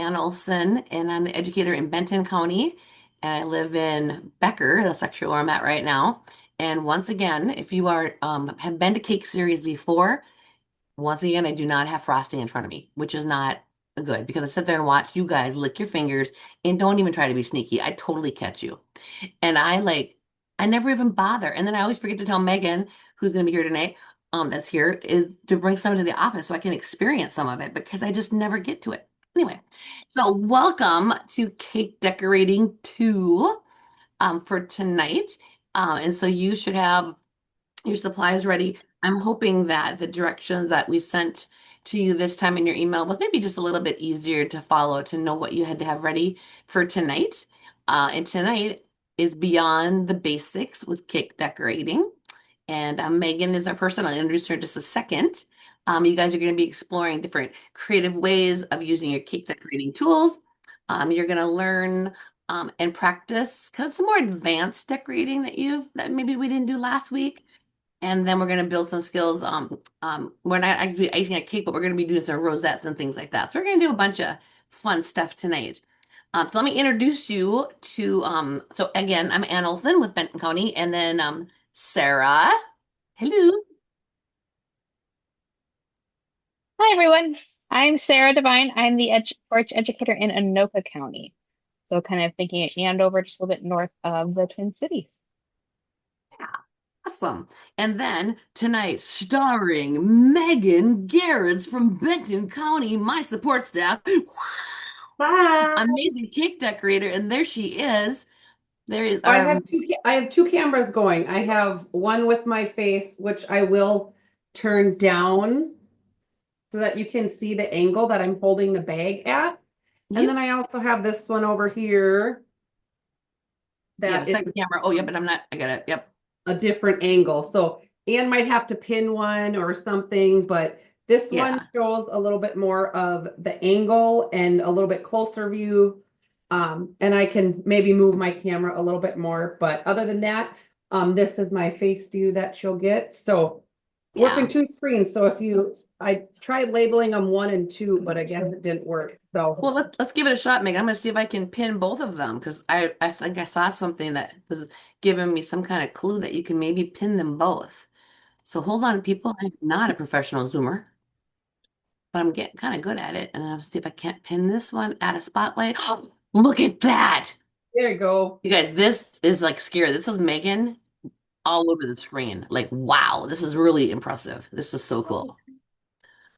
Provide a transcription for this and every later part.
Ann Olson, and I'm the educator in Benton County, and I live in Becker. That's actually where I'm at right now. And once again, if you are have been to Cake Series before, once again, I do not have frosting in front of me, which is not good because I sit there and watch you guys lick your fingers and don't even try to be sneaky. I totally catch you. And I never even bother. And then I always forget to tell Megan, who's going to be here tonight, that's here, is to bring some to the office so I can experience some of it because I just never get to it. Anyway, so welcome to Cake Decorating 2 for tonight. And so you should have your supplies ready. I'm hoping that the directions that we sent to you this time in your email was maybe just a little bit easier to follow to know what you had to have ready for tonight. And tonight is Beyond the Basics with Cake Decorating. And Megan is our person. I'll introduce her in just a second. You guys are going to be exploring different creative ways of using your cake decorating tools. You're going to learn and practice kind of some more advanced decorating that maybe we didn't do last week. And then we're going to build some skills. We're not actually icing a cake, but we're going to be doing some rosettes and things like that. So we're going to do a bunch of fun stuff tonight. So let me introduce you to, so again, I'm Ann Olson with Benton County, and then Sarah. Hello. Hi, everyone. I'm Sarah Devine. I'm the porch educator in Anoka County. So kind of thinking it and over just a little bit north of the Twin Cities. Yeah, awesome. And then tonight, starring Megan Garretts from Benton County, my support staff. Hi. Amazing cake decorator. And there she is. There is I our have I have two cameras going. I have one with my face, which I will turn down so that you can see the angle that I'm holding the bag at. And you. then I also have this one over here Yeah, the that is second camera. Oh, yeah, but I'm not. I got it. Yep. a different angle. So Anne might have to pin one or something, but this one Yeah. shows a little bit more of the angle and a little bit closer view. And I can maybe move my camera a little bit more, but other than that, this is my face view that she'll get. So working Yeah. two screens. So I tried labeling them one and two, but I guess it didn't work. So Well, let's give it a shot, Megan. I'm gonna see if I can pin both of them because I think I saw something that was giving me some kind of clue that you can maybe pin them both. So hold on, people. I'm not a professional zoomer, but I'm getting kind of good at it. And I'll see if I can't pin this one at a spotlight. Look at that. there you go. You guys, this is like scary. This is Megan all over the screen. Like, wow, this is really impressive. This is so cool.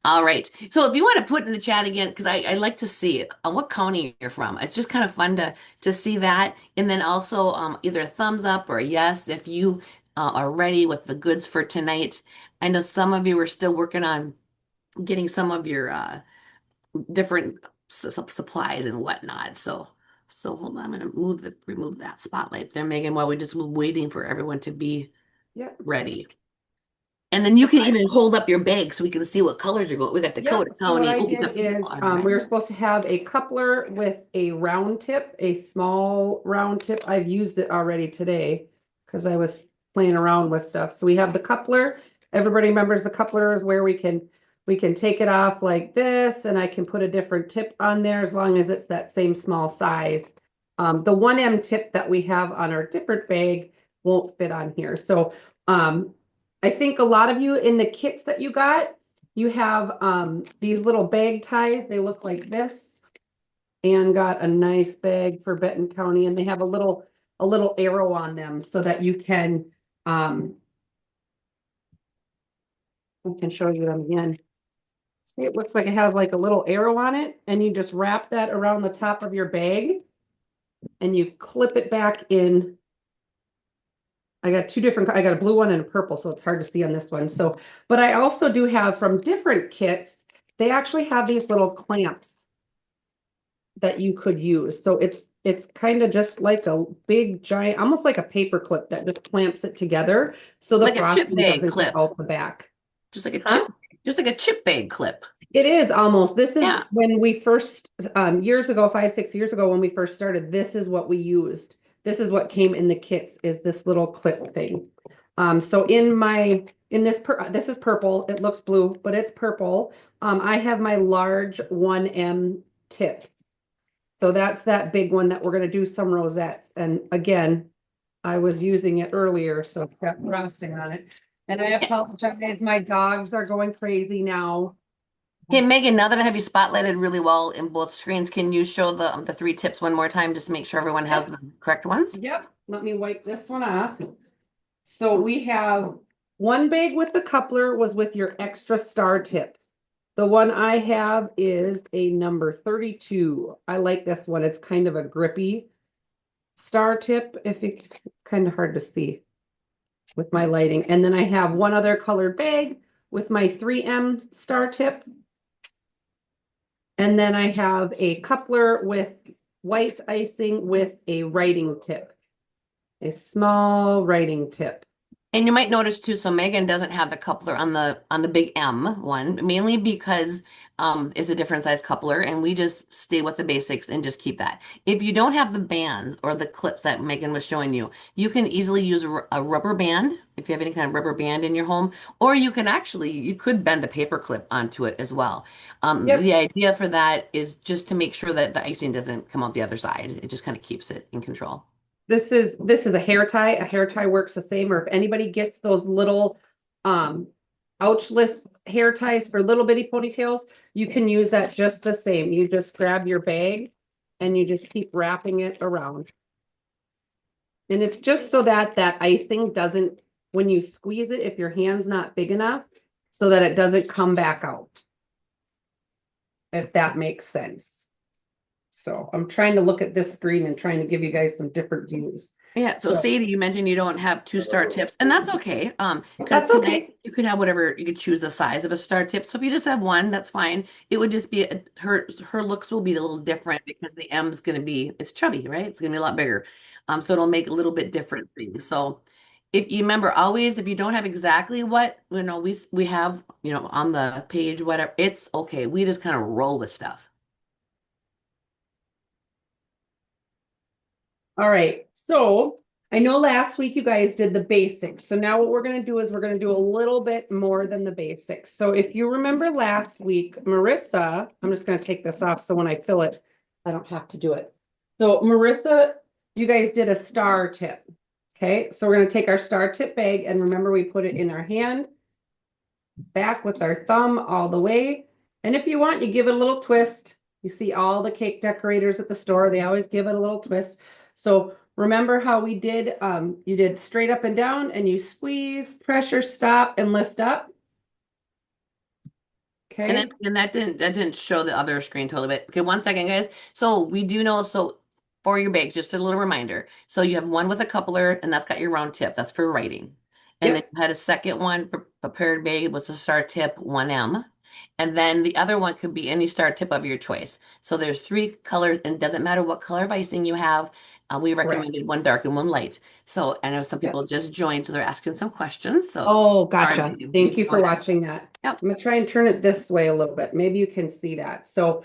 All right. So if you want to put in the chat again, because I like to see what county you're from. It's just kind of fun to see that. And then also either a thumbs up or a yes if you are ready with the goods for tonight. I know some of you are still working on getting some of your different supplies and whatnot. So hold on, I'm gonna remove that spotlight there, Megan, while we just waiting for everyone to be Yep. ready. And then you can even hold up your bag so we can see what colors are going. We got Dakota Yep. So what County. I Oh, we did got people is on right. we were supposed to have a coupler with a round tip, a small round tip. I've used it already today because I was playing around with stuff. So we have the coupler. Everybody remembers the coupler is where we can take it off like this, and I can put a different tip on there as long as it's that same small size. The 1M tip that we have on our different bag won't fit on here. So I think a lot of you in the kits that you got, you have these little bag ties. They look like this. And got a nice bag for Benton County, and they have a little arrow on them so that you can we can show you them again. See, it looks like it has like a little arrow on it, and you just wrap that around the top of your bag and you clip it back in. I got two different, I got a blue one and a purple, so it's hard to see on this one. So, but I also do have from different kits, they actually have these little clamps that you could use. So it's kind of just like a big giant, almost like a paper clip that just clamps it together so the Like a chip frosting bag doesn't get clip. out the back. Just like a Huh? just like a chip bag clip. It is almost. This is Yeah. when we first years ago, 5, 6 years ago, when we first started, this is what we used. This is what came in the kits is this little clip thing. So in this is purple. It looks blue, but it's purple. I have my large 1M tip. So that's that big one that we're gonna do some rosettes. And again, I was using it earlier, so it's got frosting on it. And I apologize, my dogs are going crazy now. Okay, Megan, now that I have you spotlighted really well in both screens, can you show the three tips one more time just to make sure everyone has Yep. the correct ones? Yep, let me wipe this one off. So we have one bag with the coupler was with your extra star tip. The one I have is a number 32. I like this one. It's kind of a grippy star tip, if it kind of hard to see with my lighting. And then I have one other colored bag with my 3M star tip. And then I have a coupler with white icing with a writing tip, a small writing tip. And you might notice too, so Megan doesn't have the coupler on the big M one, mainly because it's a different size coupler, and we just stay with the basics and just keep that. If you don't have the bands or the clips that Megan was showing you, you can easily use a rubber band if you have any kind of rubber band in your home, or you could bend a paper clip onto it as well. Yep. The idea for that is just to make sure that the icing doesn't come out the other side. It just kind of keeps it in control. This is a hair tie. A hair tie works the same, or if anybody gets those little ouchless hair ties for little bitty ponytails, you can use that just the same. You just grab your bag and you just keep wrapping it around. And it's just so that that icing doesn't, when you squeeze it, if your hand's not big enough, so that it doesn't come back out. If that makes sense. So I'm trying to look at this screen and trying to give you guys some different views. Yeah, so So- Sadie, you mentioned you don't have two star tips, and that's okay. Because That's okay. tonight you could have whatever you could choose the size of a star tip. So if you just have one, that's fine. It would just be her looks will be a little different because the M's gonna be it's chubby, right? It's gonna be a lot bigger. So it'll make a little bit different things. So if you remember, always if you don't have exactly what we have on the page, whatever, it's okay. We just kind of roll with stuff. All right, so I know last week you guys did the basics. So now what we're gonna do is we're gonna do a little bit more than the basics. So if you remember last week, Marissa, I'm just gonna take this off so when I fill it, I don't have to do it. So Marissa, you guys did a star tip. Okay, so we're gonna take our star tip bag and remember we put it in our hand, back with our thumb all the way. And if you want, you give it a little twist. You see all the cake decorators at the store, they always give it a little twist. So remember how we did, you did straight up and down and you squeeze, pressure, stop, and lift up. Okay, And that didn't show the other screen totally, but okay, one second, guys. So we do know, so for your bags, just a little reminder. So you have one with a coupler, and that's got your round tip. That's for writing. And then Yep. you had a second one, prepared bag was a star tip 1M. And then the other one could be any star tip of your choice. So there's three colors, and it doesn't matter what color of icing you have. We Correct. recommended one dark and one light. So I know some Yep. people just joined, so they're asking some questions. So Oh, sorry, gotcha. Megan, Thank you go for ahead. watching that. Yep. I'm gonna try and turn it this way a little bit. Maybe you can see that. So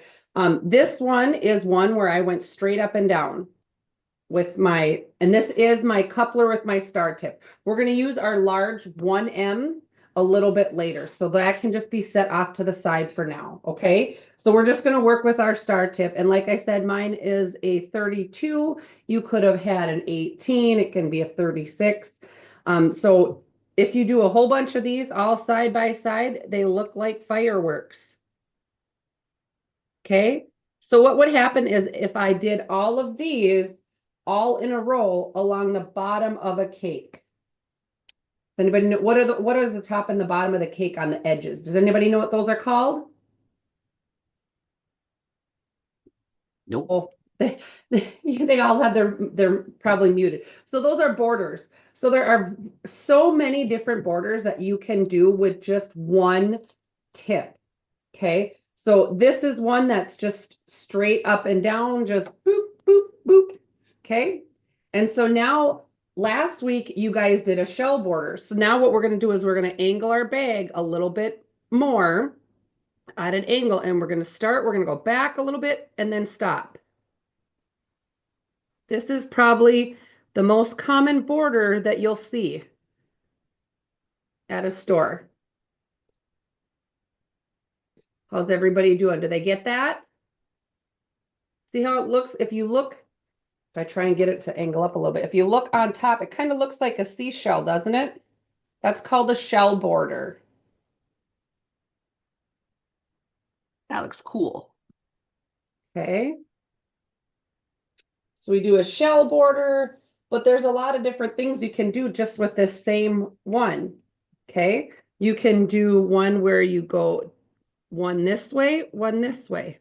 this one is one where I went straight up and down with my, and this is my coupler with my star tip. We're gonna use our large 1M a little bit later. So that can just be set off to the side for now, okay? So we're just gonna work with our star tip. And like I said, mine is a 32. You could have had an 18. It can be a 36. So if you do a whole bunch of these all side by side, they look like fireworks. Okay? So what would happen is if I did all of these all in a row along the bottom of a cake. Does anybody know what is the top and the bottom of the cake on the edges? Does anybody know what those are called? Nope. Oh, they all have they're probably muted. So those are borders. So there are so many different borders that you can do with just one tip. Okay. So this is one that's just straight up and down, just boop, boop, boop. Okay. And so now last week you guys did a shell border. So now what we're going to do is we're going to angle our bag a little bit more at an angle, and we're going to go back a little bit and then stop. This is probably the most common border that you'll see at a store. How's everybody doing? Do they get that? See how it looks? If you look, if I try and get it to angle up a little bit, if you look on top, it kind of looks like a seashell, doesn't it? That's called a shell border. That looks cool. Okay. So we do a shell border, but there's a lot of different things you can do just with this same one. Okay. You can do one where you go one this way, one this way.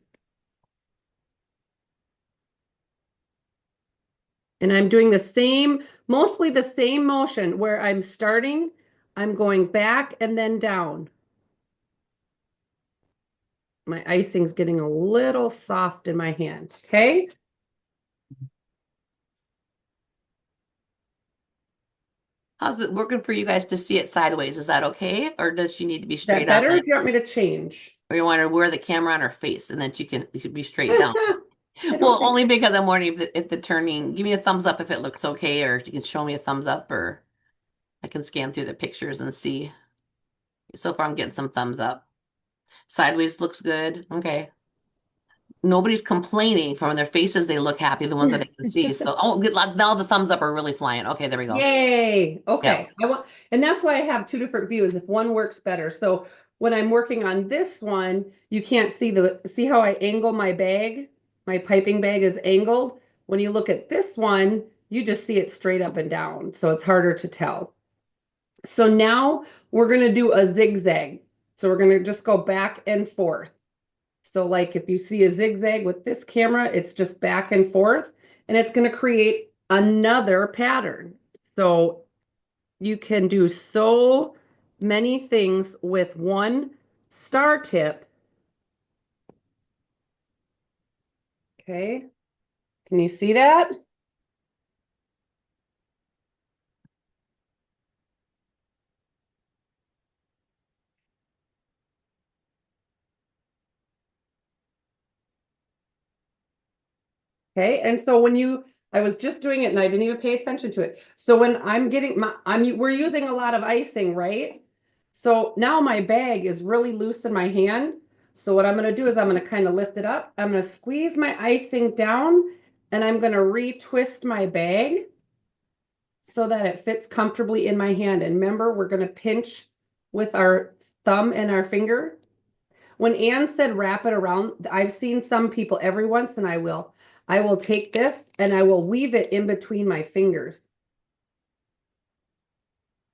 And I'm doing the same, mostly the same motion where I'm starting, I'm going back and then down. My icing's getting a little soft in my hand, okay? How's it working for you guys to see it sideways? Is that okay? Or does she need to be Is that straight better, on? or do you want me to change? Or you want to wear the camera on her face and then you could be straight down? I don't Well, think only because I'm wondering if the turning, give me a thumbs up if it looks okay, or if you can show me a thumbs up, or I can scan through the pictures and see. So far, I'm getting some thumbs up. Sideways looks good. Okay. Nobody's complaining from their faces. They look happy, the ones that I can see. So, oh, good luck. Now the thumbs up are really flying. Okay, there we go. Yay. Yeah. Okay. And that's why I have two different views if one works better. So when I'm working on this one, you can't see how I angle my bag? My piping bag is angled. When you look at this one, you just see it straight up and down. So it's harder to tell. So now we're going to do a zigzag. So we're going to just go back and forth. So like if you see a zigzag with this camera, it's just back and forth, and it's going to create another pattern. So you can do so many things with one star tip. Okay. Can you see that? Okay. And so I was just doing it and I didn't even pay attention to it. So when I'm getting we're using a lot of icing, right? So now my bag is really loose in my hand. So what I'm going to do is I'm going to kind of lift it up. I'm going to squeeze my icing down and I'm going to retwist my bag so that it fits comfortably in my hand. And remember, we're going to pinch with our thumb and our finger. When Anne said wrap it around, I've seen some people every once and I will take this and I will weave it in between my fingers.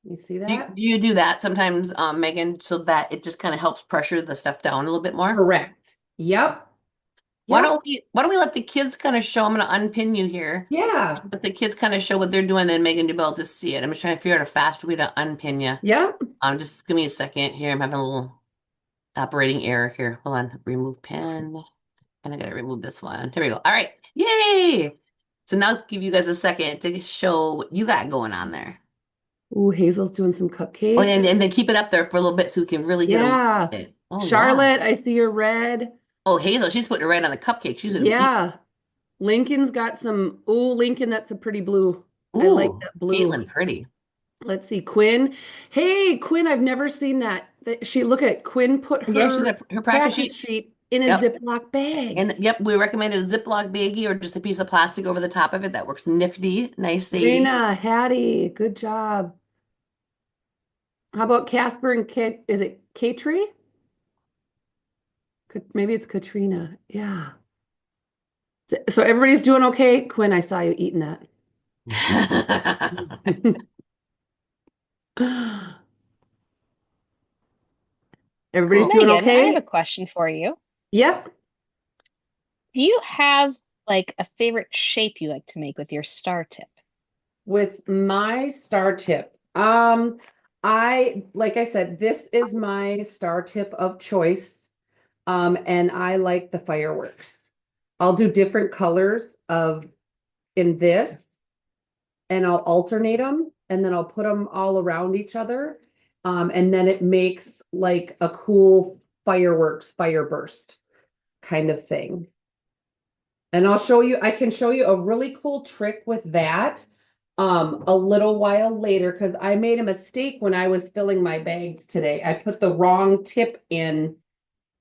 You see that? Do you do that sometimes, Megan, so that it just kind of helps pressure the stuff down a little bit more? Correct. Yep. Why Yep. don't we let the kids kind of show? I'm going to unpin you here. Yeah. Let the kids kind of show what they're doing, then Megan, you'll be able to see it. I'm just trying to figure out a fast way to unpin you. Yep. Just give me a second here. I'm having a little operating error here. Hold on. Remove pen. And I gotta remove this one. There we go. All right. Yay! So now I'll give you guys a second to show what you got going on there. Ooh, Hazel's doing some Oh, cupcakes. and then keep it up there for a little bit so we can really get a look Yeah. at it. Oh, yeah. Charlotte, I see your red. Oh, Hazel, she's putting it right on the cupcake. She's gonna be Yeah. Lincoln's got some. Oh, Lincoln, that's a pretty blue. I like Ooh, that blue. Caitlin, pretty. Let's see, Quinn. Hey, Quinn, I've never seen that. Look at Quinn put Yeah, she's her got her practice sheet. sheet in a Yep. Ziploc bag. And yep, we recommended a Ziploc baggie or just a piece of plastic over the top of it. That works nifty. Nice, Sadie. Rena, Hattie, good job. How about Casper and Kit? Is it Katri? Maybe it's Katrina. Yeah. So everybody's doing okay? Quinn, I saw you eating that. Everybody's doing Megan, I have okay? a question for you. Yep. Do you have like a favorite shape you like to make with your star tip? With my star tip, like I said, this is my star tip of choice. And I like the fireworks. I'll do different colors in this, and I'll alternate them, and then I'll put them all around each other. And then it makes like a cool fireworks fire burst kind of thing. And I can show you a really cool trick with that a little while later because I made a mistake when I was filling my bags today. I put the wrong tip in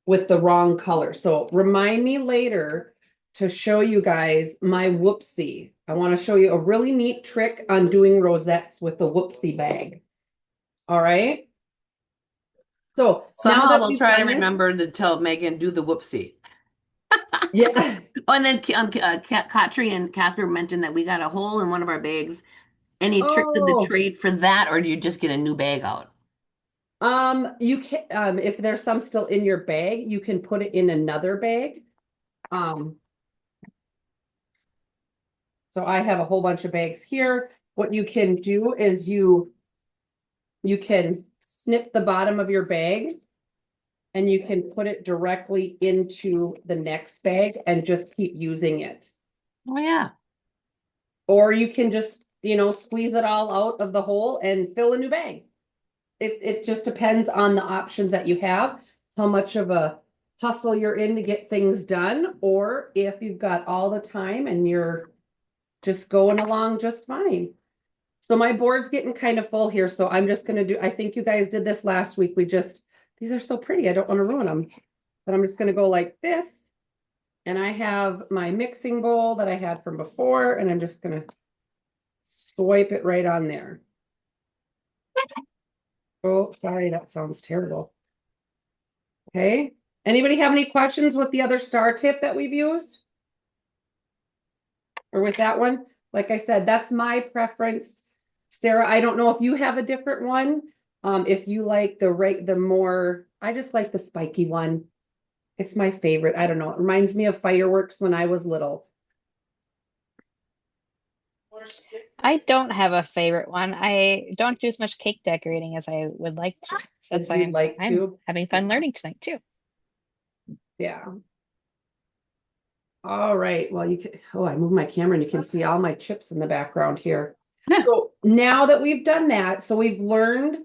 with the wrong color. So remind me later to show you guys my whoopsie. I want to show you a really neat trick on doing rosettes with the whoopsie bag. All right. So now Somehow that we'll we've try to done this, remember to tell Megan do the whoopsie. yeah. Oh, and then Katri and Casper mentioned that we got a hole in one of our bags. Any tricks of the Oh, trade for that, or do you just get a new bag out? you can if there's some still in your bag, you can put it in another bag. Um, so I have a whole bunch of bags here. What you can do is you can snip the bottom of your bag and you can put it directly into the next bag and just keep using it. Oh yeah. Or you can just, squeeze it all out of the hole and fill a new bag. It just depends on the options that you have, how much of a hustle you're in to get things done, or if you've got all the time and you're just going along just fine. So my board's getting kind of full here, so I'm just gonna I think you guys did this last week. These are so pretty. I don't want to ruin them. But I'm just gonna go like this. And I have my mixing bowl that I had from before, and I'm just gonna swipe it right on there. Oh, sorry, that sounds terrible. Okay. Anybody have any questions with the other star tip that we've used? Or with that one? Like I said, that's my preference. Sarah, I don't know if you have a different one. If you like I just like the spiky one. It's my favorite. I don't know. It reminds me of fireworks when I was little. I don't have a favorite one. I don't do as much cake decorating as I would like to. So As that's why you'd like I'm to. having fun learning tonight too. Yeah. All right. Well, I moved my camera and you can see all my chips in the background here. Yeah. So now that we've done that, so we've learned.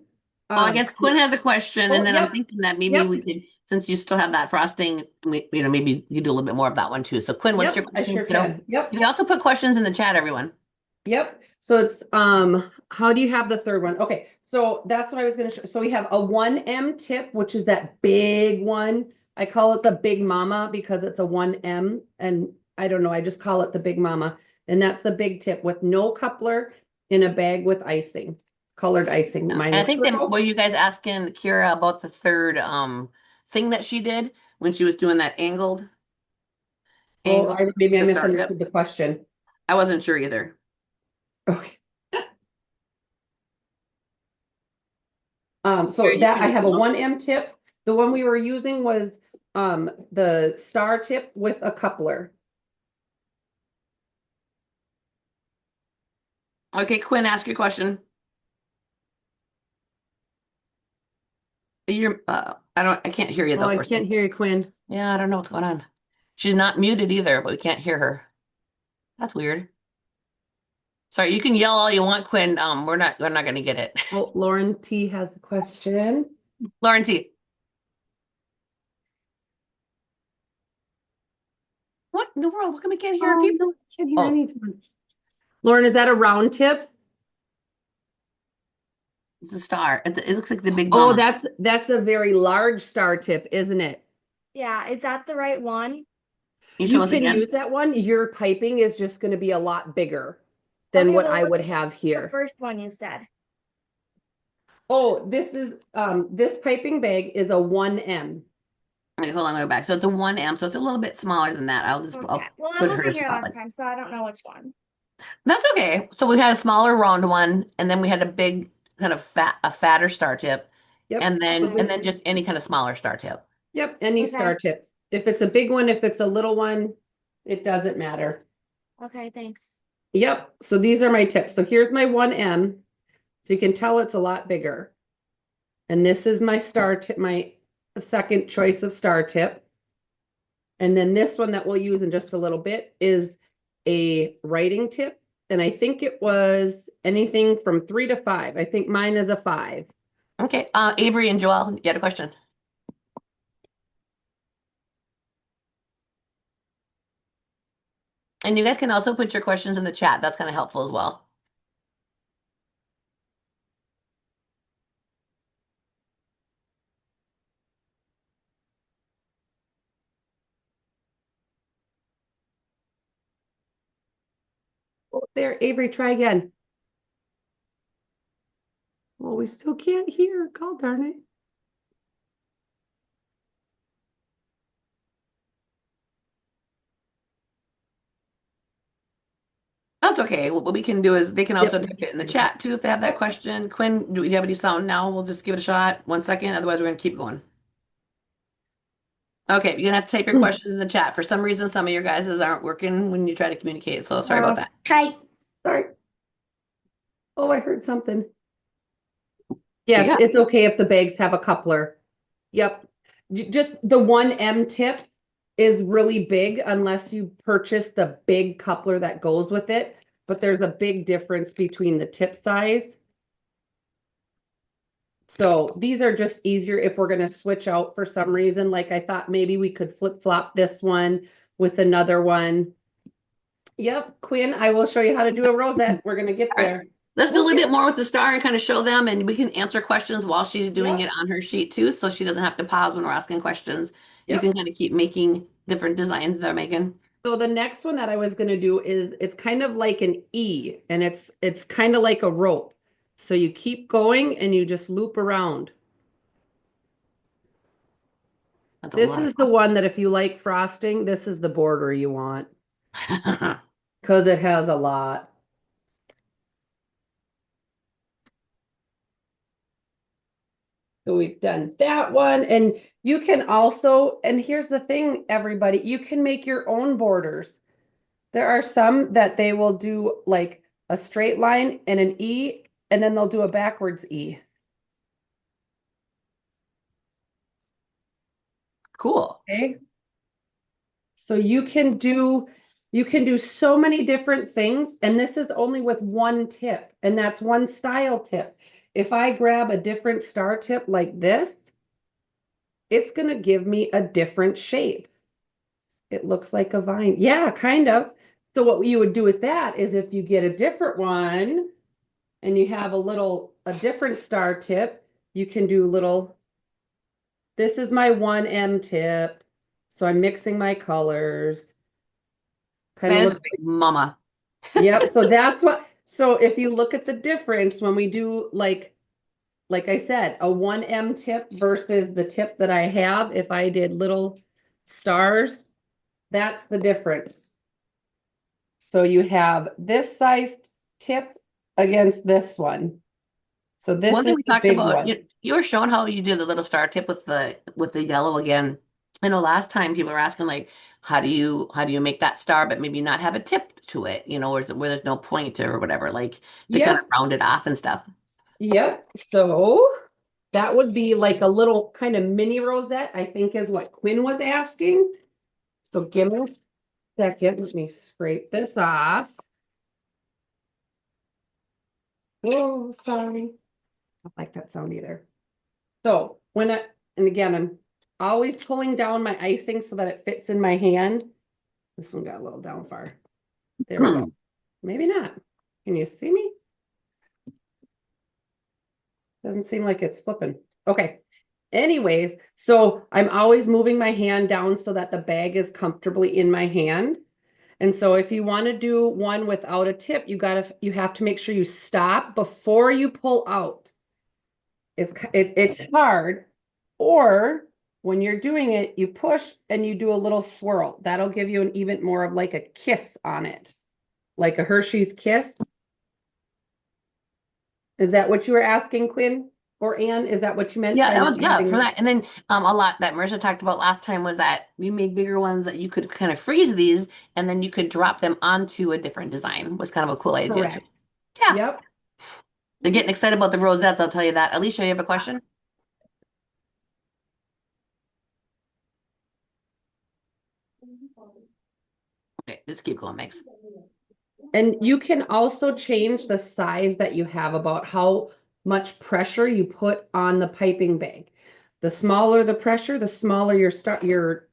Oh, I guess Quinn has a question, and then I'm Yep. thinking that maybe Yep. we could, since you still have that frosting, maybe you do a little bit more of that one too. So Quinn, what's your Yep, I question, sure kiddo? can. Yep. You can also put questions in the chat, everyone. Yep. So it's how do you have the third one? Okay, so that's what I was gonna show. So we have a 1M tip, which is that big one. I call it the Big Mama because it's a 1M, and I don't know, I just call it the Big Mama. And that's the big tip with no coupler in a bag with icing, colored icing. Yeah. Mine And I is think that purple. were you guys asking Kira about the third thing that she did when she was doing that Oh, angled maybe I the star tip? misunderstood the question. I wasn't sure either. Okay. Here, So you that I can have a 1M tip. The one we were using was the star tip with a coupler. Okay, Quinn, ask your question. I can't hear you Oh, though I for some. can't hear you, Quinn. Yeah, I don't know what's going on. She's not muted either, but we can't hear her. That's weird. Sorry, you can yell all you want, Quinn. We're not gonna get it. Oh, Lauren T has a question. Lauren T. What in the world? How come we can't hear Oh, people? no, I can't hear Oh, anything. Lauren, is that a round tip? it's a star. It looks like the big Oh, mama. that's a very large star tip, isn't it? Yeah, is that the right one? Can you show You us can again? use that one. Your piping is just going to be a lot bigger than Okay, what well, I would which have the here. first one you said. Oh, this piping bag is a 1M. Wait, hold on, go back. So it's a 1 amp, so it's a little bit smaller than that. I'll Okay. Well, I put her wasn't here last solid. time, so I don't know which one. That's okay. So we had a smaller round one, and then we had a big kind of fatter star tip, Yep. and then Okay. and then just any kind of smaller star tip. Yep, any Okay. star tip. If it's a big one, if it's a little one, it doesn't matter. Okay, thanks. Yep, so these are my tips. So here's my 1M. So you can tell it's a lot bigger. And this is my star tip, my second choice of star tip. And then this one that we'll use in just a little bit is a writing tip. And I think it was anything from 3 to 5. I think mine is a 5. Okay, Avery and Joel, you had a question. And you guys can also put your questions in the chat. That's kind of helpful as well. there, Avery, try again. Well, we still can't hear. God darn it. That's okay. What we can do is they can also Yep. type it in the chat too if they have that question. Quinn, do you have any sound now? We'll just give it a shot. 1 second. Otherwise, we're gonna keep going. Okay, you're gonna have to type your questions in the chat. For some reason, some of your guys' aren't working when you try to communicate. So sorry about that. Hi. Sorry. Oh, I heard something. Yes, Yeah. it's okay if the bags have a coupler. Yep. Just the 1M tip is really big unless you purchase the big coupler that goes with it. But there's a big difference between the tip size. So these are just easier if we're going to switch out for some reason. Like I thought maybe we could flip flop this one with another one. Yep, Quinn, I will show you how to do a rosette. We're going to get All right. there. Let's do a little bit more with the star and kind of show them, and we can answer questions while she's doing Yep. it on her sheet too, so she doesn't have to pause when we're asking questions. You Yep. can kind of keep making different designs they're making. So the next one that I was going to do is it's kind of like an E and it's kind of like a rope. So you keep going and you just loop around. That's a This lot is the one that if you like frosting, this is the border you want of because it has a lot. So we've done that one. And you can also, and here's the thing, everybody, you can make your own borders. There are some that they will do like a straight line and an E, and then they'll do a backwards E. Cool. Okay. So you can do so many different things, and this is only with one tip, and that's one style tip. If I grab a different star tip like this, it's going to give me a different shape. It looks like a vine. Yeah, kind of. So what you would do with that is if you get a different one and you have a different star tip, you can do little, this is my 1M tip. So I'm mixing my colors. Kind of That is looks, great, mama. yep. So that's what, so if you look at the difference when we do like I said, a 1M tip versus the tip that I have, if I did little stars, that's the difference. So you have this sized tip against this one. So this One thing is we the talked big about, one. you were showing how you did the little star tip with the yellow again. I know last time people were asking like, how do you make that star, but maybe not have a tip to it, where there's no point or whatever, like to kind of Yep, round it off and stuff. yep. So that would be like a little kind of mini rosette, I think is what Quinn was asking. So give me a second. Let me scrape this off. Oh, sorry. I don't like that sound either. So and again, I'm always pulling down my icing so that it fits in my hand. This one got a little down far. There we go. Maybe not. Can you see me? Doesn't seem like it's flipping. Okay. Anyways, so I'm always moving my hand down so that the bag is comfortably in my hand. And so if you want to do one without a tip, you have to make sure you stop before you pull out. It's hard. Or when you're doing it, you push and you do a little swirl. That'll give you an even more of like a kiss on it. Like a Hershey's kiss. Is that what you were asking, Quinn or Anne? Is that what you meant Yeah, by not yeah, having for that. And then a lot that Marissa talked about last time was that we made bigger ones that you could kind of freeze these and then you could drop them onto a different design was kind of a cool idea too. correct? Yeah. Yep. They're getting excited about the rosettes, I'll tell you that. Alicia, you have a question? Okay, just keep going, Max. And you can also change the size that you have about how much pressure you put on the piping bag. The smaller the pressure, the smaller your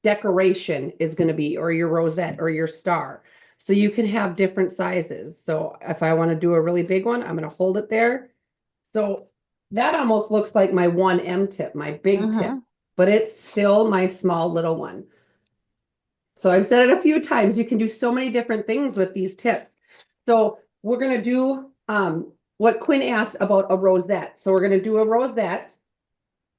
decoration is going to be, or your rosette or your star. So you can have different sizes. So if I want to do a really big one, I'm going to hold it there. So that almost looks like my 1M tip, my big tip, Mhm. but it's still my small little one. So I've said it a few times, you can do so many different things with these tips. So we're gonna do what Quinn asked about a rosette. So we're gonna do a rosette.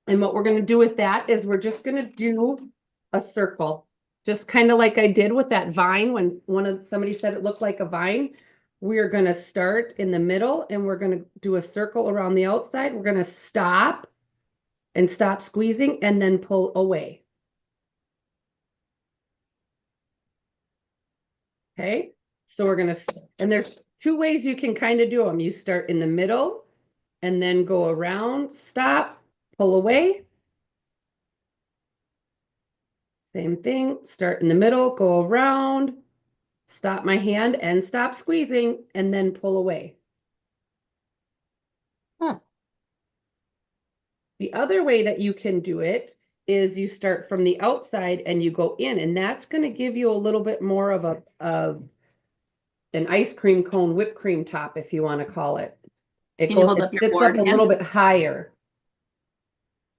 And what we're gonna do with that is we're just gonna do a circle. Just kind of like I did with that vine when somebody said it looked like a vine. We're gonna start in the middle and we're gonna do a circle around the outside. We're gonna stop and stop squeezing and then pull away. Okay, so we're gonna, and there's two ways you can kind of do them. You start in the middle and then go around, stop, pull away. Same thing, start in the middle, go around, stop my hand and stop squeezing and then pull away. Hmm. The other way that you can do it is you start from the outside and you go in, and that's going to give you a little bit more of an ice cream cone whipped cream top, if you want to call it. Can you hold It up your sits board up a little again? bit higher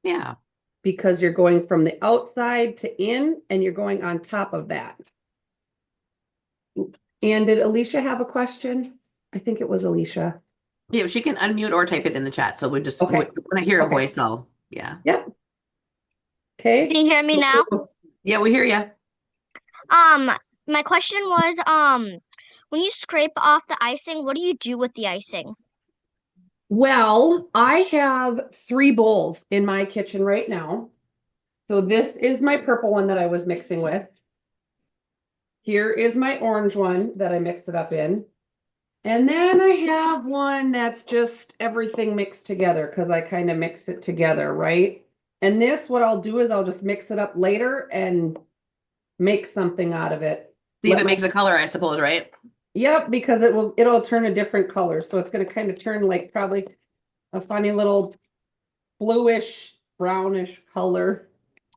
Yeah. because you're going from the outside to in and you're going on top of that. And did Alicia have a question? I think it was Alicia. Yeah, but she can unmute or type it in the chat. So we just, Okay. when I hear a Okay. voice, yeah. Yep. Okay. Can you hear me now? Yeah, we hear you. My question was, when you scrape off the icing, what do you do with the icing? Well, I have 3 bowls in my kitchen right now. So this is my purple one that I was mixing with. Here is my orange one that I mixed it up in. And then I have one that's just everything mixed together because I kind of mixed it together, right? And this, what I'll do is I'll just mix it up later and make something out of it. See if Let it my- makes a color, I suppose, right? Yep, because it'll turn a different color. So it's going to kind of turn like probably a funny little bluish, brownish color.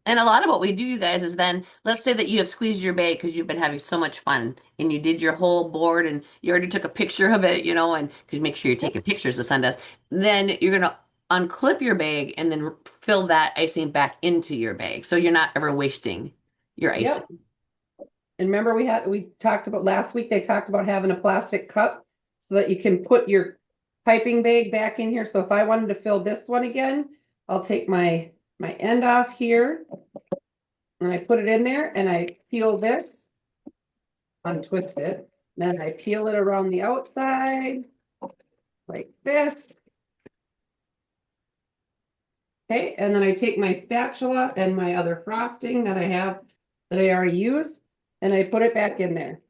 And a lot of what we do, you guys, is then let's say that you have squeezed your bag because you've been having so much fun and you did your whole board and you already took a picture of it, and because make sure you're taking pictures to send us. Then you're gonna unclip your bag and then fill that icing back into your bag, so you're not ever wasting your icing. Yep. And remember we talked about last week, they talked about having a plastic cup so that you can put your piping bag back in here. So if I wanted to fill this one again, I'll take my end off here and I put it in there and I peel this, untwist it, then I peel it around the outside like this. Okay, and then I take my spatula and my other frosting that I already used, and I put it back in there.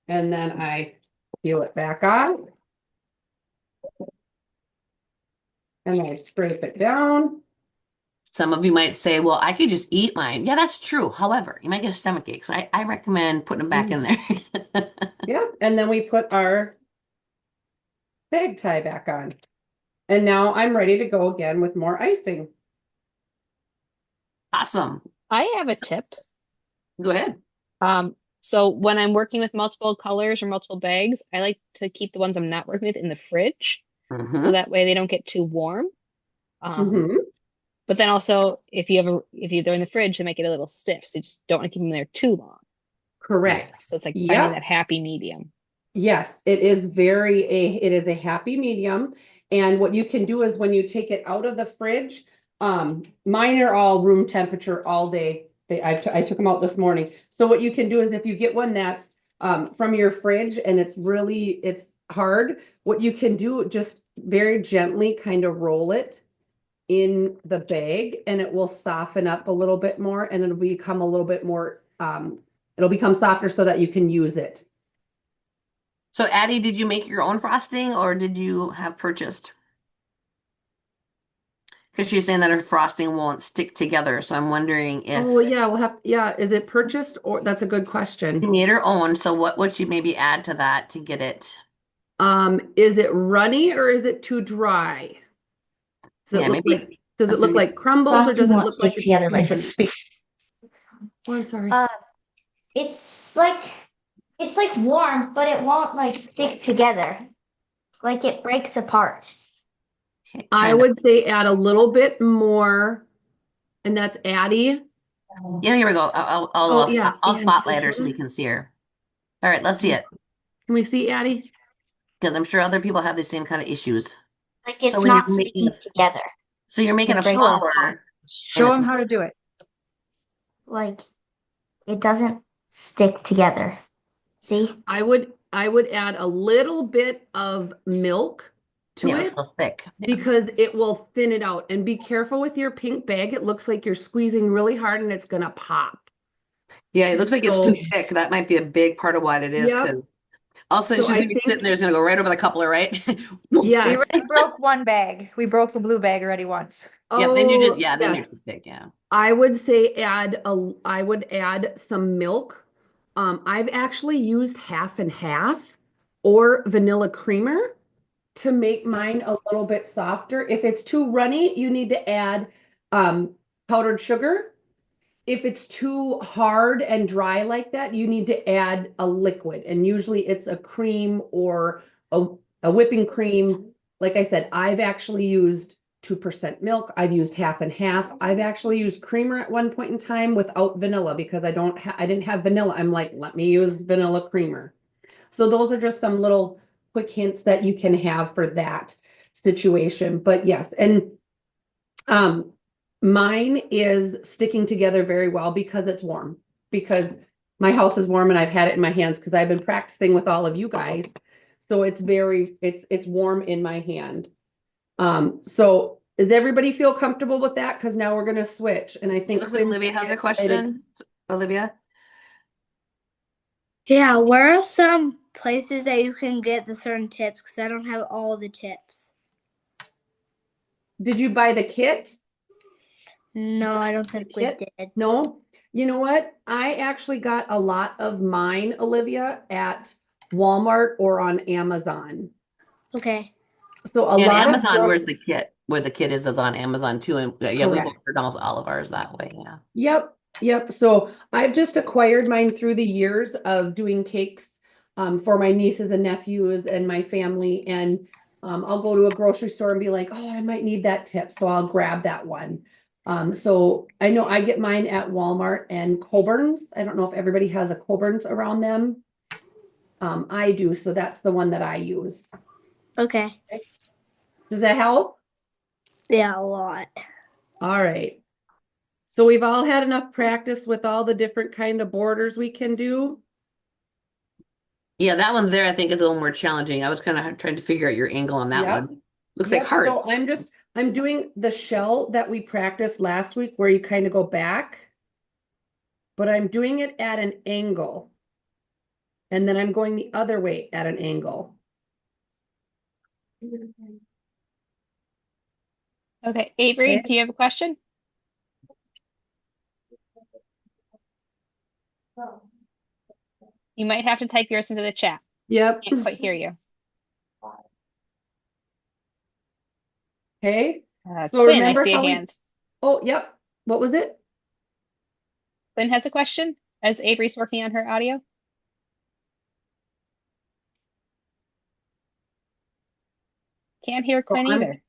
And then I peel it back on. And I scrape it down. Some of you might say, well, I could just eat mine. Yeah, that's true. However, you might get a stomach ache. So I recommend putting them back in there. Yep, and then we put our bag tie back on. And now I'm ready to go again with more icing. Awesome. I have a tip. Go ahead. So when I'm working with multiple colors or multiple bags, I like to keep the ones I'm not working with in the fridge, so Mhm. that way they don't get too warm. Mhm. But then also, if they're in the fridge, they might get a little stiff, so you just don't want to keep them there too long. Correct. So it's like Yep. finding that happy medium. Yes, it is it is a happy medium. And what you can do is when you take it out of the fridge, mine are all room temperature all day. I took them out this morning. So what you can do is if you get one that's from your fridge and it's hard, what you can do, just very gently kind of roll it in the bag and it will soften up a little bit more and it'll become a little bit more, it'll become softer so that you can use it. So, Addie, did you make your own frosting or did you have purchased? Because she's saying that her frosting won't stick together. So I'm wondering if Oh, yeah, yeah, is it purchased or that's a good she question. made her own. So what would she maybe add to that to get it? Is it runny or is it too dry? Does Yeah, it look maybe like, does it look like crumbles or Frosting does it won't look stick like it's together like even? it's big. Oh, I'm sorry. It's like warm, but it won't like stick together. Like it breaks apart. I trying to- would say add a little bit more, and that's Addie. Yeah, here we go. Oh, yeah, I'll and spotlight her so we Jordan. can see her. All right, let's see it. Can we see Addie? Because I'm sure other people have the same kind of issues. Like So it's when you're not making, sticking together. so you're making It a breaks Show 'em. apart. flower, and Show it's them how to do it. Like it doesn't stick together. See? I would add a little bit of milk to yeah, it's it so thick. Yeah. because it will thin it out. And be careful with your pink bag. It looks like you're squeezing really hard and it's gonna pop. Yeah, it looks like it's So, too thick. That might be a big part of what it is. yep. Because all of a sudden So she's I gonna be sitting think, there, it's gonna go right over the coupler, right? We yes. already broke one bag. We broke the blue bag already once. Yeah, then you just Oh, then you're yes. too thick. Yeah. I would say I would add some milk. I've actually used half and half or vanilla creamer to make mine a little bit softer. If it's too runny, you need to add powdered sugar. If it's too hard and dry like that, you need to add a liquid. And usually it's a cream or a whipping cream. Like I said, I've actually used 2% milk. I've used half and half. I've actually used creamer at one point in time without vanilla because I didn't have vanilla. I'm like, let me use vanilla creamer. So those are just some little quick hints that you can have for that situation. But yes, and um mine is sticking together very well because it's warm. Because my house is warm and I've had it in my hands because I've been practicing with all of you guys. So it's warm in my hand. So does everybody feel comfortable with that? Because now we're gonna switch. And I It think looks like Olivia has a question. Olivia? Yeah, where are some places that you can get the certain tips? Because I don't have all the tips. Did you buy the kit? No, I don't think we kit? did. No, you know what? I actually got a lot of mine, Olivia, at Walmart or on Amazon. Okay. So a Yeah, lot of Amazon, where's grocery- the kit? Where the kit is on Amazon too. And yeah, we've Correct. ordered almost all of ours that way. Yeah. Yep, yep. So I've just acquired mine through the years of doing cakes for my nieces and nephews and my family. And I'll go to a grocery store and be like, oh, I might need that tip. So I'll grab that one. So I know I get mine at Walmart and Coburn's. I don't know if everybody has a Coburn's around them. I do. So that's the one that I use. Okay. Does that help? Yeah, a lot. All right. So we've all had enough practice with all the different kind of borders we can do. Yeah, that one's there, I think, is a little more challenging. I was kind of trying to figure out your angle on that Yep. one. Looks like Yep, hearts. so I'm doing the shell that we practiced last week where you kind of go back, but I'm doing it at an angle. And then I'm going the other way at an angle. Okay, Avery, Okay. do you have a question? You might have to type yours into the chat. Yep. Can't quite hear you. Okay. So Quinn, I remember see a how we- hand. Oh, yep. What was it? Quinn has a question as Avery's working on her audio. Can't hear Quinn either.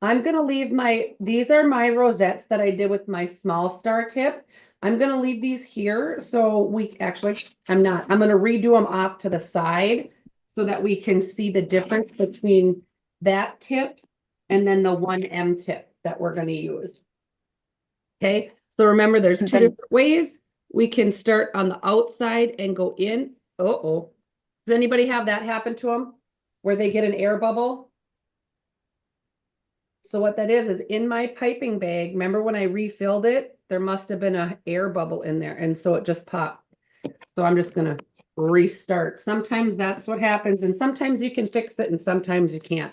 I'm gonna leave these are my rosettes that I did with my small star tip. I'm gonna leave these here, so I'm gonna redo them off to the side so that we can see the difference between that tip and then the 1M tip that we're gonna use. Okay, so remember there's two Then- different ways. We can start on the outside and go in. Uh-oh. Does anybody have that happen to them? Where they get an air bubble? So what that is in my piping bag, remember when I refilled it, there must have been an air bubble in there. And so it just popped. So I'm just gonna restart. Sometimes that's what happens. And sometimes you can fix it and sometimes you can't.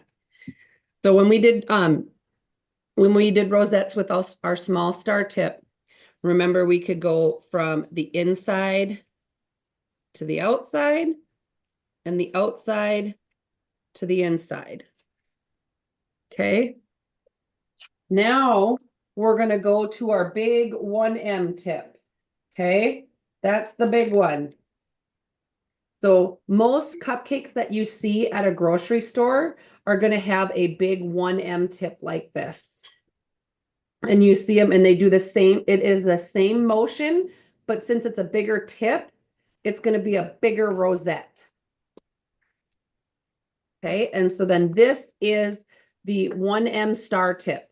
So when we did rosettes with our small star tip, remember we could go from the inside to the outside and the outside to the inside. Okay. Now we're going to go to our big 1M tip. Okay, that's the big one. So most cupcakes that you see at a grocery store are going to have a big 1M tip like this. And you see them and they do the same, it is the same motion, but since it's a bigger tip, it's going to be a bigger rosette. Okay, and so then this is the 1M star tip.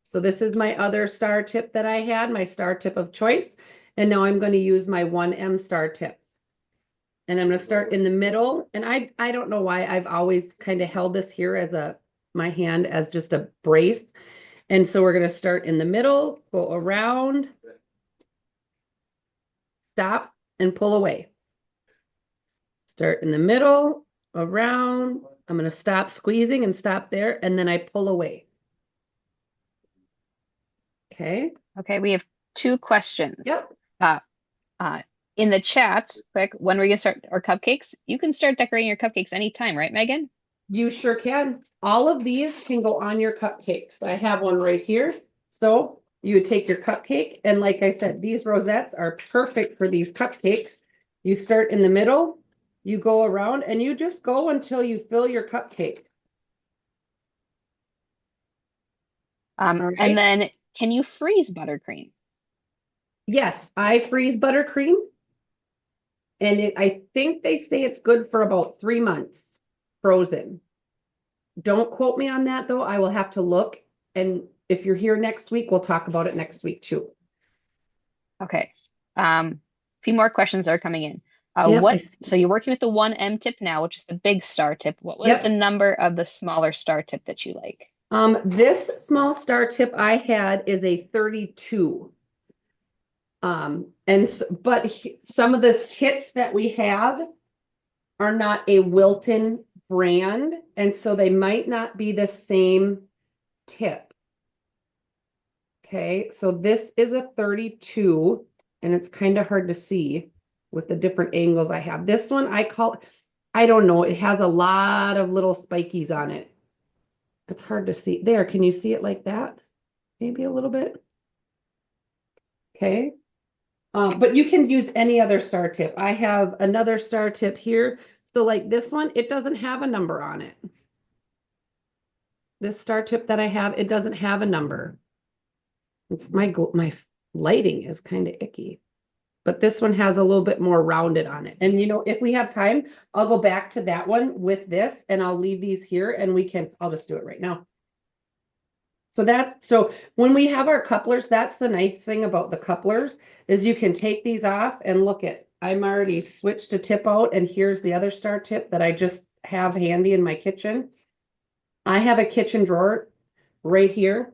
So this is my other star tip that I had, my star tip of choice. And now I'm going to use my 1M star tip. And I'm going to start in the middle. And I don't know why I've always kind of held this here as my hand as just a brace. And so we're going to start in the middle, go around, stop, and pull away. Start in the middle, around. I'm going to stop squeezing and stop there, and then I pull away. Okay. Okay, we have 2 questions. Yep. In the chat, quick, when are we gonna start our cupcakes? You can start decorating your cupcakes anytime, right, Megan? You sure can. All of these can go on your cupcakes. I have one right here. So you would take your cupcake, and like I said, these rosettes are perfect for these cupcakes. You start in the middle, you go around, and you just go until you fill your cupcake. right. And then can you freeze buttercream? Yes, I freeze buttercream. And I think they say it's good for about 3 months frozen. Don't quote me on that though. I will have to look. And if you're here next week, we'll talk about it next week too. Okay. A few more questions are coming in. Yep, I see. So you're working with the 1M tip now, which is the big star tip. What was Yep. the number of the smaller star tip that you like? This small star tip I had is a 32. But some of the kits that we have are not a Wilton brand, and so they might not be the same tip. Okay, so this is a 32, and it's kind of hard to see with the different angles I have. This one I don't know, it has a lot of little spikies on it. It's hard to see. There, can you see it like that? Maybe a little bit. Okay. But you can use any other star tip. I have another star tip here. So like this one, it doesn't have a number on it. This star tip that I have, it doesn't have a number. It's my lighting is kind of icky. But this one has a little bit more rounded on it. And you know, if we have time, I'll go back to that one with this and I'll leave these here and I'll just do it right now. So when we have our couplers, that's the nice thing about the couplers is you can take these off and look at, I'm already switched to tip out and here's the other star tip that I just have handy in my kitchen. I have a kitchen drawer right here.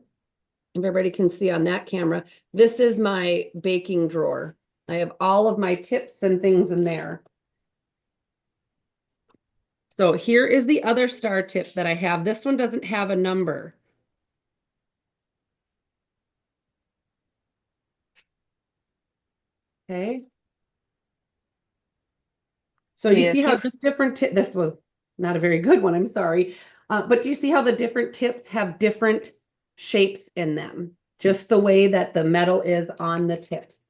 If everybody can see on that camera, this is my baking drawer. I have all of my tips and things in there. So here is the other star tip that I have. This one doesn't have a number. Okay. So you see how just different this was not a very good one, I'm sorry. But you see how the different tips have different shapes in them, just the way that the metal is on the tips.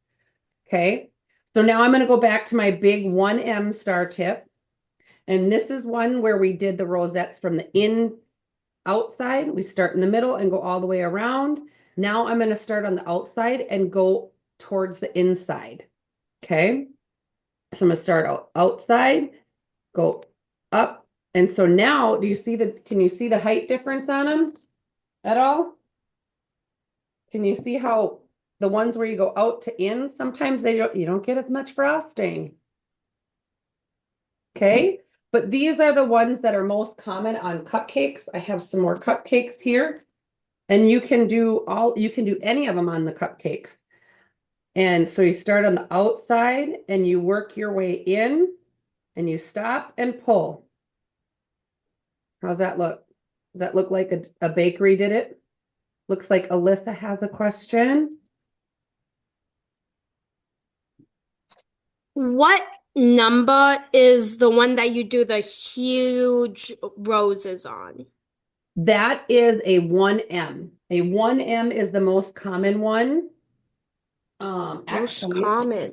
Okay. So now I'm going to go back to my big 1M star tip. And this is one where we did the rosettes from the outside. We start in the middle and go all the way around. Now I'm going to start on the outside and go towards the inside. Okay. So I'm going to start outside, go up. And so now can you see the height difference on them at all? Can you see how the ones where you go out to in, sometimes you don't get as much frosting. Okay. But these are the ones that are most common on cupcakes. I have some more cupcakes here. And you can do any of them on the cupcakes. And so you start on the outside and you work your way in and you stop and pull. How's that look? Does that look like a bakery did it? Looks like Alyssa has a question. What number is the one that you do the huge roses on? That is a 1M. A 1M is the most common one. Most Actually, common.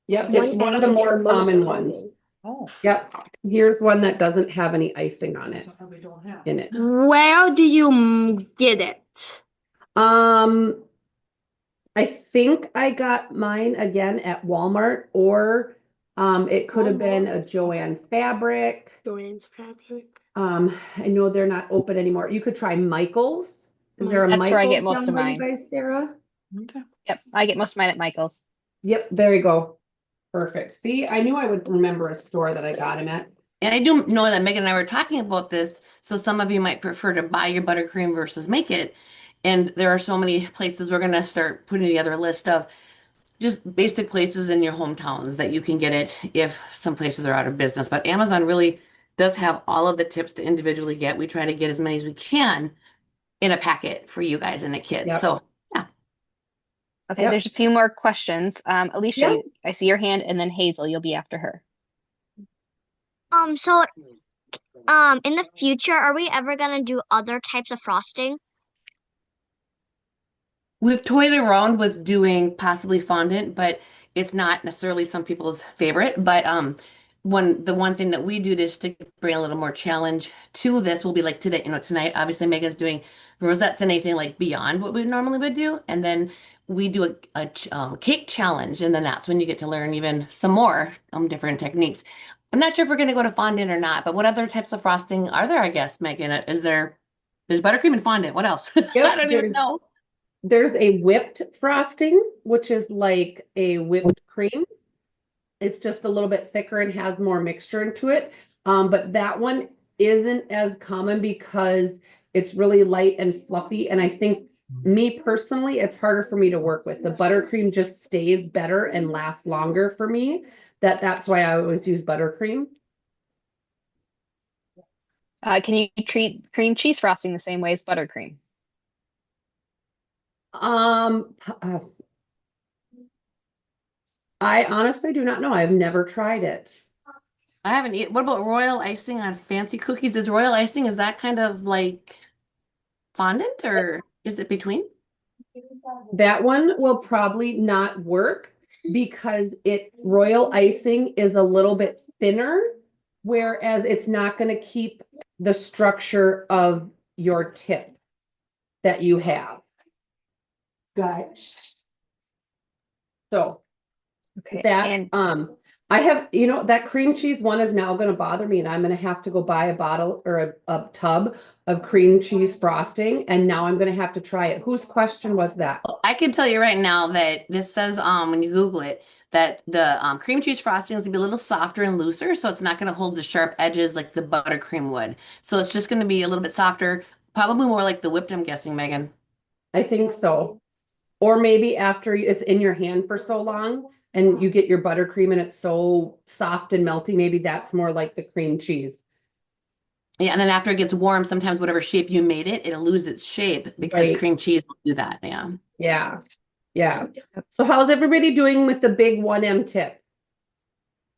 yep, it's one of the more common ones. Oh, Yep. Here's one that doesn't have any icing on it. something we don't have. In it. Where do you get it? I think I got mine again at Walmart, or it could have been a Joanne Fabric. Joanne's Fabric. I know they're not open anymore. You could try Michael's. Is there a That's where I get Michael's most down of by you mine. guys, Sarah? Okay. Yep, I get most of mine at Michael's. Yep, there you go. Perfect. See, I knew I would remember a store that I got him at. And I do know that Megan and I were talking about this, so some of you might prefer to buy your buttercream versus make it. And there are so many places we're gonna start putting together a list of just basic places in your hometowns that you can get it if some places are out of business. But Amazon really does have all of the tips to individually get. We try to get as many as we can in a packet for you guys and the kids. Yep. So yeah. Okay, Yep. there's a few more questions. Alicia, Yep. I see your hand, and then Hazel, you'll be after her. So, in the future, are we ever gonna do other types of frosting? We've toyed around with doing possibly fondant, but it's not necessarily some people's favorite. But the one thing that we do just to bring a little more challenge to this will be like today, tonight, obviously Megan's doing rosettes and anything like beyond what we normally would do. And then we do a cake challenge, and then that's when you get to learn even some more different techniques. I'm not sure if we're gonna go to fondant or not, but what other types of frosting are there, I guess, Megan? There's buttercream and fondant. What else? I don't even there's- know. There's a whipped frosting, which is like a whipped cream. It's just a little bit thicker and has more mixture into it. But that one isn't as common because it's really light and fluffy. And I think me personally, it's harder for me to work with. The buttercream just stays better and lasts longer for me. That's why I always use buttercream. Can you treat cream cheese frosting the same way as buttercream? I honestly do not know. I've never tried it. I haven't eaten. What about royal icing on fancy cookies? Is royal icing, is that kind of like fondant or is it between? That one will probably not work because royal icing is a little bit thinner, whereas it's not going to keep the structure of your tip that you have. Guys. So Okay, that and I have, that cream cheese one is now going to bother me, and I'm going to have to go buy a bottle or a tub of cream cheese frosting, and now I'm going to have to try it. Whose question was that? Well, I can tell you right now that this says when you Google it that the cream cheese frosting is gonna be a little softer and looser, so it's not gonna hold the sharp edges like the buttercream would. So it's just gonna be a little bit softer, probably more like the whipped, I'm guessing, Megan. I think so. Or maybe after it's in your hand for so long and you get your buttercream and it's so soft and melty, maybe that's more like the cream cheese. Yeah, and then after it gets warm, sometimes whatever shape you made it, it'll lose its shape because Right. cream cheese will do that. Yeah. Yeah. Yeah. So how's everybody doing with the big 1M tip?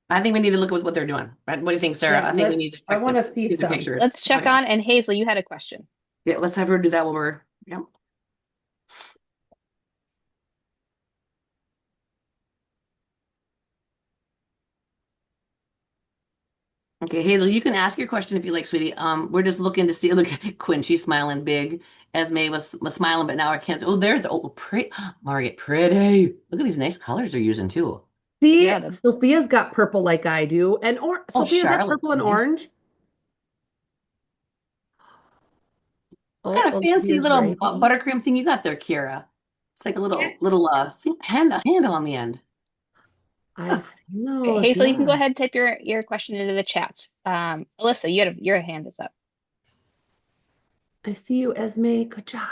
I think we need to look at what they're doing. Right? What do you think, Sarah? Yeah, I think we need to I check want to see the some. pictures. let's check Okay. on, and Hazel, you had a question. Yeah, let's have her do that while we're, yeah. Okay, Hazel, you can ask your question if you like, sweetie. We're just looking to see. Look at Quinn; she's smiling big. Esme was smiling, but now I can't. Oh, there's pretty Margaret, pretty. Look at these nice colors they're using too. See, Yeah, Sophia's got purple like I do. And Oh, Sophia's got Charlotte, purple and nice. orange. What kind of Oh, fancy Sophia's little right. buttercream thing you got there, Kira? It's like a little handle on the end. I've seen okay, those, Hazel, you can go yeah. ahead and type your question into the chat. Alyssa, your hand is up. I see you, Esme. Good job.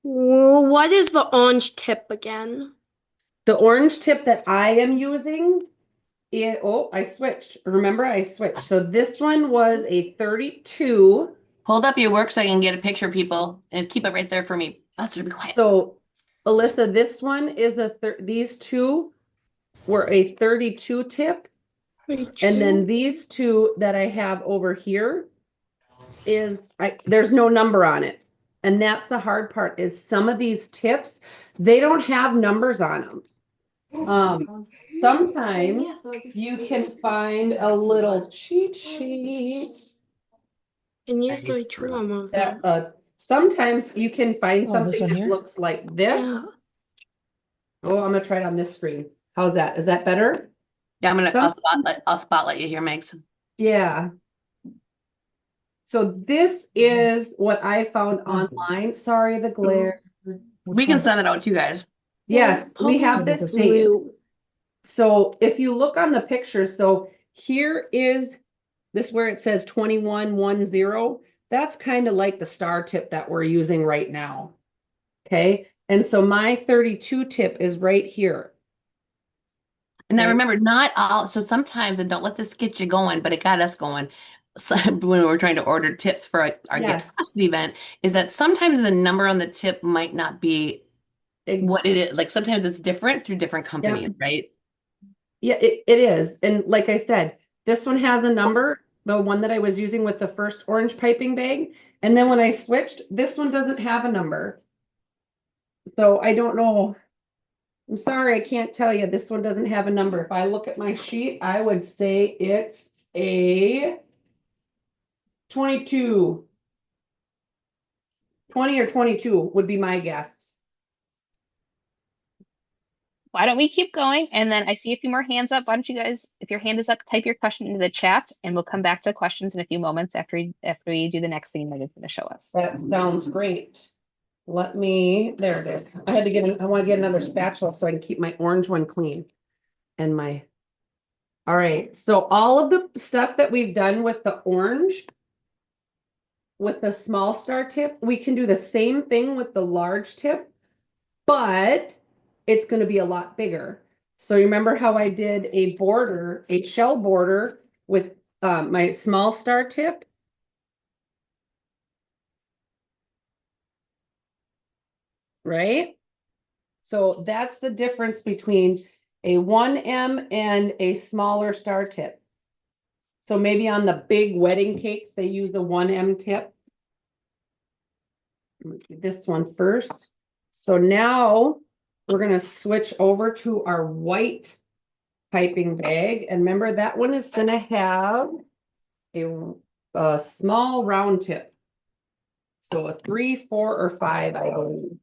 What is the orange tip again? The orange tip that I am using, I switched. Remember, I switched. So this one was a 32. Hold up your work so I can get a picture, people, and keep it right there for me. That's be quiet. So, Alyssa, this one is these two were a 32 tip. And then these two that I have over here there's no number on it. And that's the hard part is some of these tips, they don't have numbers on them. Sometimes you can find a little cheat sheet And you say two of them. that Sometimes you can find Oh, this something one that here? looks like this. Yeah. Oh, I'm gonna try it on this screen. How's that? Is that better? Yeah, Some, I'll spotlight you here, Megs. yeah. So this is what I found online. Sorry, the glare. We can send it out to you guys. Yes, we have Purple, this made. Blue. So if you look on the picture, so here is this where it says 2110. That's kind of like the star tip that we're using right now. Okay, and so my 32 tip is right here. And then Okay. remember, not all, so sometimes, and don't let this get you going, but it got us going. So, when we were trying to order tips for our Get Yes. Frosted event, is that sometimes the number on the tip might not be what it is. Like sometimes it's different through different companies, right? Yeah, it is. And like I said, this one has a number, the one that I was using with the first orange piping bag. And then when I switched, this one doesn't have a number. So I don't know. I'm sorry, I can't tell you. This one doesn't have a number. If I look at my sheet, I would say it's a 22. 20 or 22 would be my guess. Why don't we keep going? And then I see a few more hands up. Why don't you guys, if your hand is up, type your question into the chat and we'll come back to questions in a few moments after we do the next thing Megan's going to show us. That sounds great. Let me, there it is. I had to get, I want to get another spatula so I can keep my orange one clean. And my, all right. So all of the stuff that we've done with the orange, with the small star tip, we can do the same thing with the large tip, but it's going to be a lot bigger. So remember how I did a border, a shell border with my small star tip? Right? So that's the difference between a 1M and a smaller star tip. So maybe on the big wedding cakes, they use a 1M tip. I'm gonna do this one first. So now we're going to switch over to our white piping bag. And remember that one is going to have a small round tip. So a 3, 4, or 5, I believe.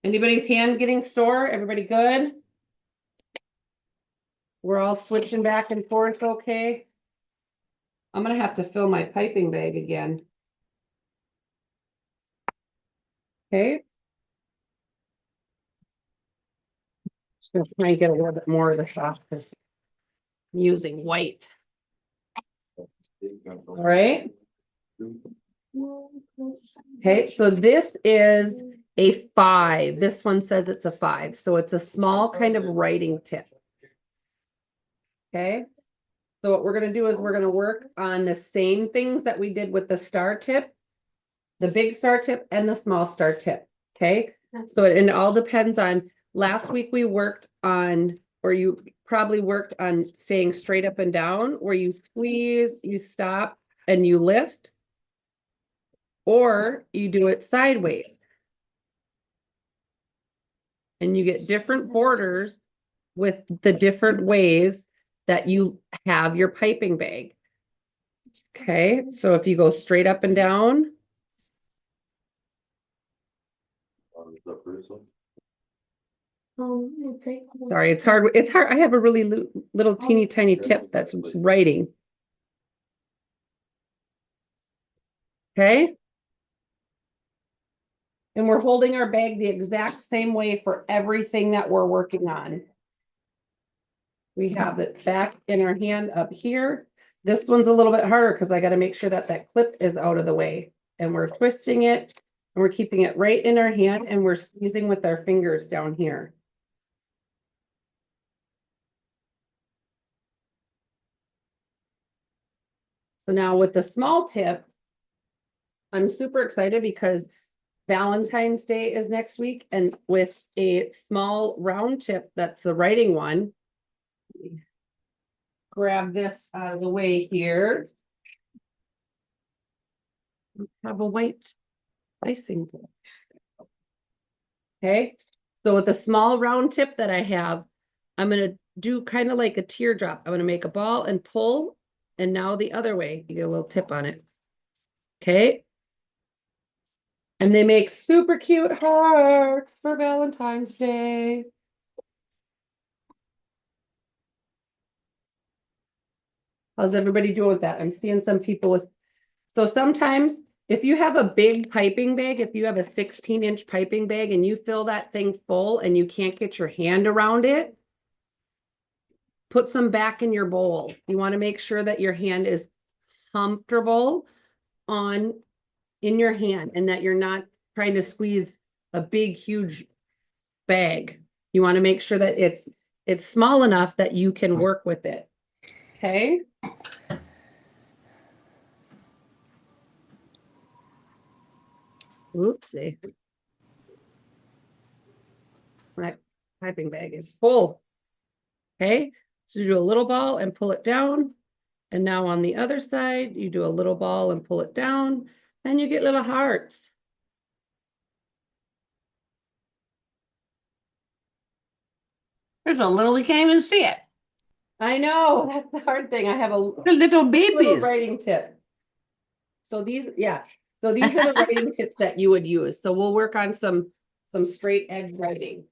Anybody's hand getting sore? Everybody good? We're all switching back and forth, okay? I'm gonna have to fill my piping bag again. Okay. Just gonna try and get a little bit more of the shot because I'm using white. All right. Okay, so this is a 5. This one says it's a 5. So it's a small kind of writing tip. Okay. So what we're going to do is we're going to work on the same things that we did with the star tip, the big star tip and the small star tip. Okay. So it all depends on, last week we worked on, or you probably worked on staying straight up and down, where you squeeze, you stop and you lift, or you do it sideways. And you get different borders with the different ways that you have your piping bag. Okay, so if you go straight up and down. Sorry, it's hard. It's hard. I have a really little teeny tiny tip that's writing. Okay. And we're holding our bag the exact same way for everything that we're working on. We have it back in our hand up here. This one's a little bit harder because I got to make sure that that clip is out of the way. And we're twisting it and we're keeping it right in our hand and we're squeezing with our fingers down here. So now with the small tip, I'm super excited because Valentine's Day is next week, and with a small round tip, that's the writing one. Grab this out of the way here. Have a white icing bowl. Okay, so with the small round tip that I have, I'm going to do kind of like a teardrop. I'm going to make a ball and pull, and now the other way, you get a little tip on it. Okay, And they make super cute hearts for Valentine's Day. How's everybody doing with that? I'm seeing some people with, so sometimes if you have a big piping bag, if you have a 16-inch piping bag and you fill that thing full and you can't get your hand around it, put some back in your bowl. You want to make sure that your hand is comfortable in your hand and that you're not trying to squeeze a big, huge bag. You want to make sure that it's small enough that you can work with it. Okay? Oopsie. My piping bag is full. Okay? So you do a little ball and pull it down. And now on the other side, you do a little ball and pull it down, and you get little hearts. There's a little, we can't even see it. I know, that's the hard thing. I have a They're little little babies. writing tip. So these, yeah. So these are the writing tips that you would use. So we'll work on some straight edge writing.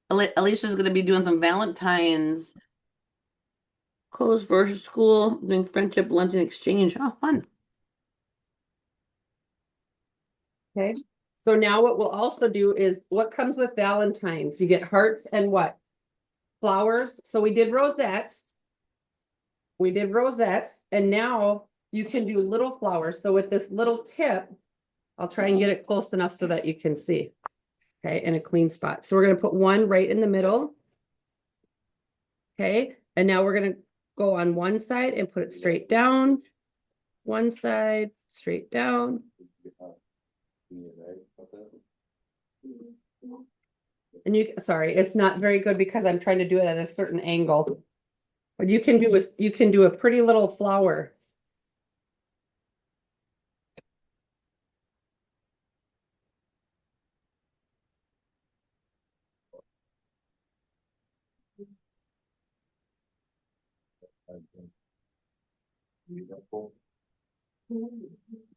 Alicia's going to be doing some Valentine's clothes versus school, doing friendship lunch and exchange. Oh, fun. Okay. So now what we'll also do is what comes with Valentine's. You get hearts and what? Flowers. So we did rosettes. We did rosettes, and now you can do little flowers. So with this little tip, I'll try and get it close enough so that you can see. Okay, in a clean spot. So we're going to put one right in the middle. Okay, and now we're going to go on one side and put it straight down. One side, straight down. And sorry, it's not very good because I'm trying to do it at a certain angle. What you can do is you can do a pretty little flower.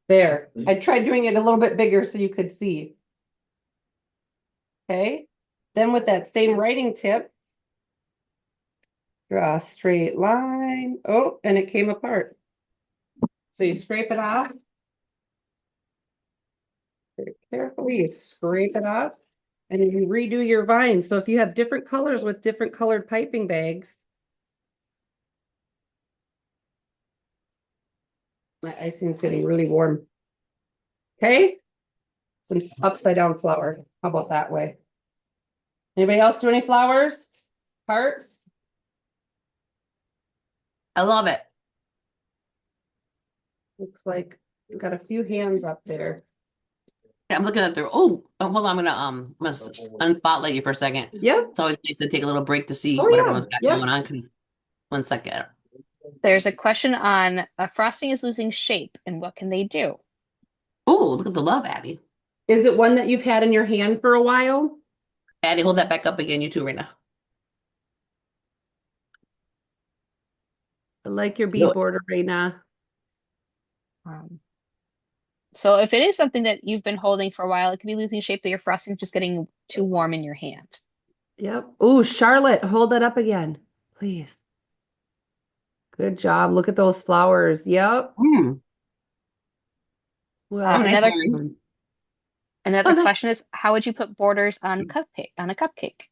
There, I tried doing it a little bit bigger so you could see. Okay, then with that same writing tip, draw a straight line. Oh, and it came apart. So you scrape it off. Very carefully, you scrape it off and then you redo your vines. So if you have different colors with different colored piping bags, my icing's getting really warm. Okay, it's an upside down flower. How about that way? Anybody else do any flowers? Hearts? I love it. Looks like we've got a few hands up there. Yeah, I'm looking at the, hold on, I'm gonna unspotlight you for a second. Yep. It's always nice to take a little break to see Oh, what yeah. everyone's got Yep. going on. 'Cause one second. There's a question on frosting is losing shape and what can they do? Oh, look at the love, Addie. Is it one that you've had in your hand for a while? Addie, hold that back up again. You too, right now. I like your bead Look. border, Raina. So if it is something that you've been holding for a while, it could be losing shape that your frosting's just getting too warm in your hand. Yep. Oh, Charlotte, hold that up again, please. Good job. Look at those flowers. Yep. Well, Oh, nice Another- one. Another nice. question is, how would you put borders on a cupcake?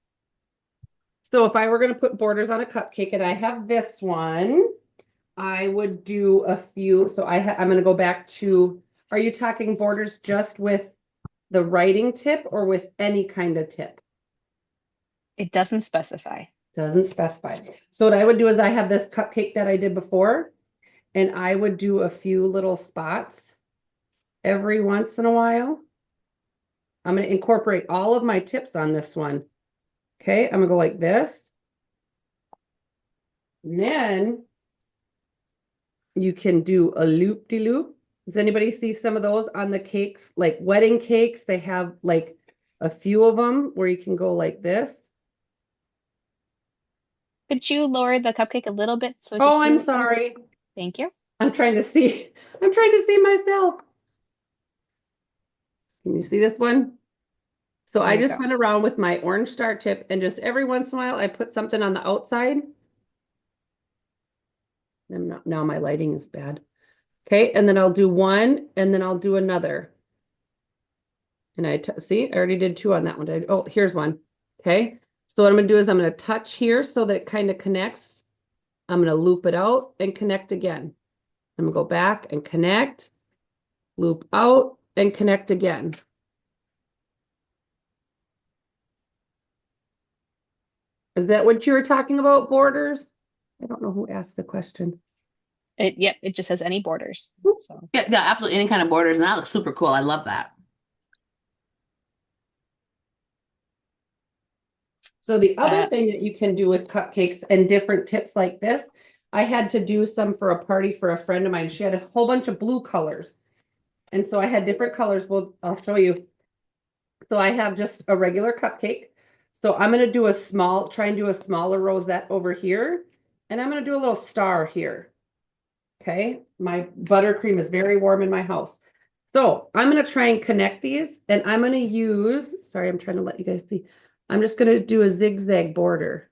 so if I were going to put borders on a cupcake and I have this one, I would do a few. So I'm going to go back to, are you talking borders just with the writing tip or with any kind of tip? It doesn't specify. Doesn't specify. So what I would do is I have this cupcake that I did before, and I would do a few little spots every once in a while. I'm going to incorporate all of my tips on this one. Okay, I'm going to go like this. And then you can do a loop-de-loop. Does anybody see some of those on the cakes? Like wedding cakes, they have like a few of them where you can go like this. Could you lower the cupcake a little bit so we can Oh, see I'm what- sorry. Thank you. I'm trying to see, I'm trying to see myself. Can you see this one? So I There you just go. went around with my orange star tip and just every once in a while I put something on the outside. Now my lighting is bad. Okay, and then I'll do one and then I'll do another. And see, I already did two on that one. Oh, here's one. Okay, so what I'm gonna do is I'm gonna touch here so that it kind of connects. I'm gonna loop it out and connect again. I'm gonna go back and connect, loop out and connect again. Is that what you were talking about, borders? I don't know who asked the question. Yep, it just says any borders. So Yeah, yeah, absolutely. Any kind of borders, and that looks super cool. I love that. So the other Uh, thing that you can do with cupcakes and different tips like this, I had to do some for a party for a friend of mine. She had a whole bunch of blue colors. And so I had different colors. Well, I'll show you. So I have just a regular cupcake. So I'm going to do try and do a smaller rosette over here. And I'm going to do a little star here. Okay. My buttercream is very warm in my house. So I'm going to try and connect these and I'm going to use, sorry, I'm trying to let you guys see. I'm just going to do a zigzag border.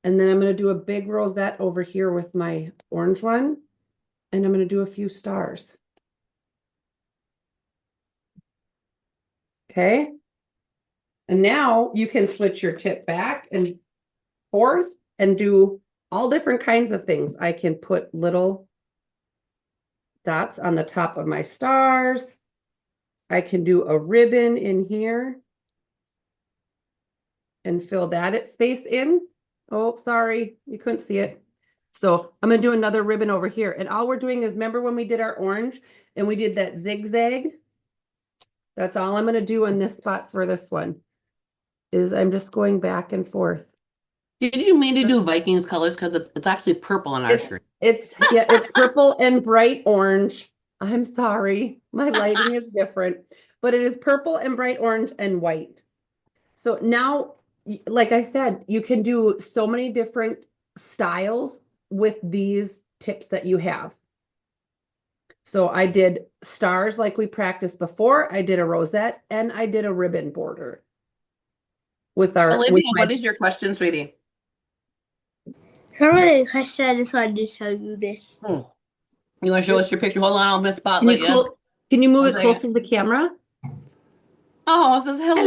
And then I'm going to do a big rosette over here with my orange one. And I'm going to do a few stars. Okay. And now you can switch your tip back and forth and do all different kinds of things. I can put little dots on the top of my stars. I can do a ribbon in here and fill that space in. Oh, sorry, you couldn't see it. So I'm going to do another ribbon over here. And all we're doing is, remember when we did our orange and we did that zigzag? That's all I'm going to do in this spot for this one, is I'm just going back and forth. Did you mean to do Vikings colors? Because it's actually purple on our screen. It's purple and bright orange. I'm sorry, my lighting is different, but it is purple and bright orange and white. So now, like I said, you can do so many different styles with these tips that you have. So I did stars like we practiced before. I did a rosette and I did a ribbon border with Olivia, what is your question, sweetie? Sorry, question. I just wanted to show you this. You want to show us your picture? Hold on, I'll miss spotlight you. Can you move One it second. closer to the camera? Oh, it says hello.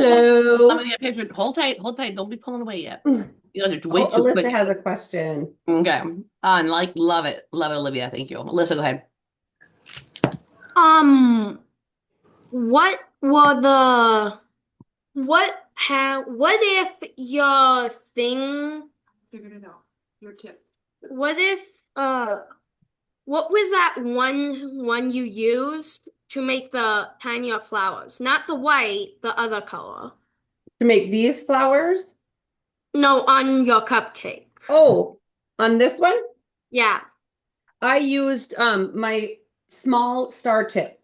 Hello. Let me get a picture. Hold tight, hold tight. Don't be pulling away yet. You guys are way too Alyssa quick. has a question. Okay. And love it. Love it, Olivia. Thank you. Alyssa, go ahead. What if your thing figured it out? Your tip. What if what was that one you used to make the tinier flowers? Not the white, the other color. To make these flowers? No, on your cupcake. Oh, on this one? Yeah. I used my small star tip.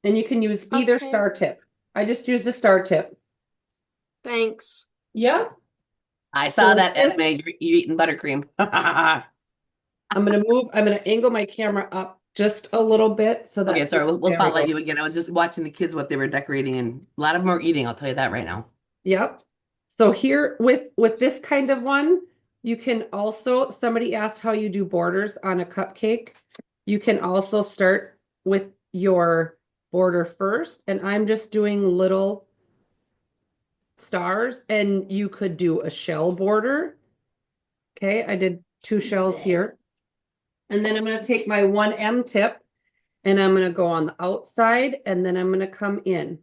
And you can use either Okay. star tip. I just used a star tip. Thanks. Yeah. I saw So that, this- Esme. You're eating buttercream. I'm gonna angle my camera up just a little bit so that Okay, sorry. We'll there we spotlight go. you again. I was just watching the kids what they were decorating, and a lot of them are eating. I'll tell you that right now. Yep. So here with this kind of one, you can also, somebody asked how you do borders on a cupcake. You can also start with your border first, and I'm just doing little stars, and you could do a shell border. Okay, I did 2 shells here. And then I'm going to take my 1M tip and I'm going to go on the outside and then I'm going to come in.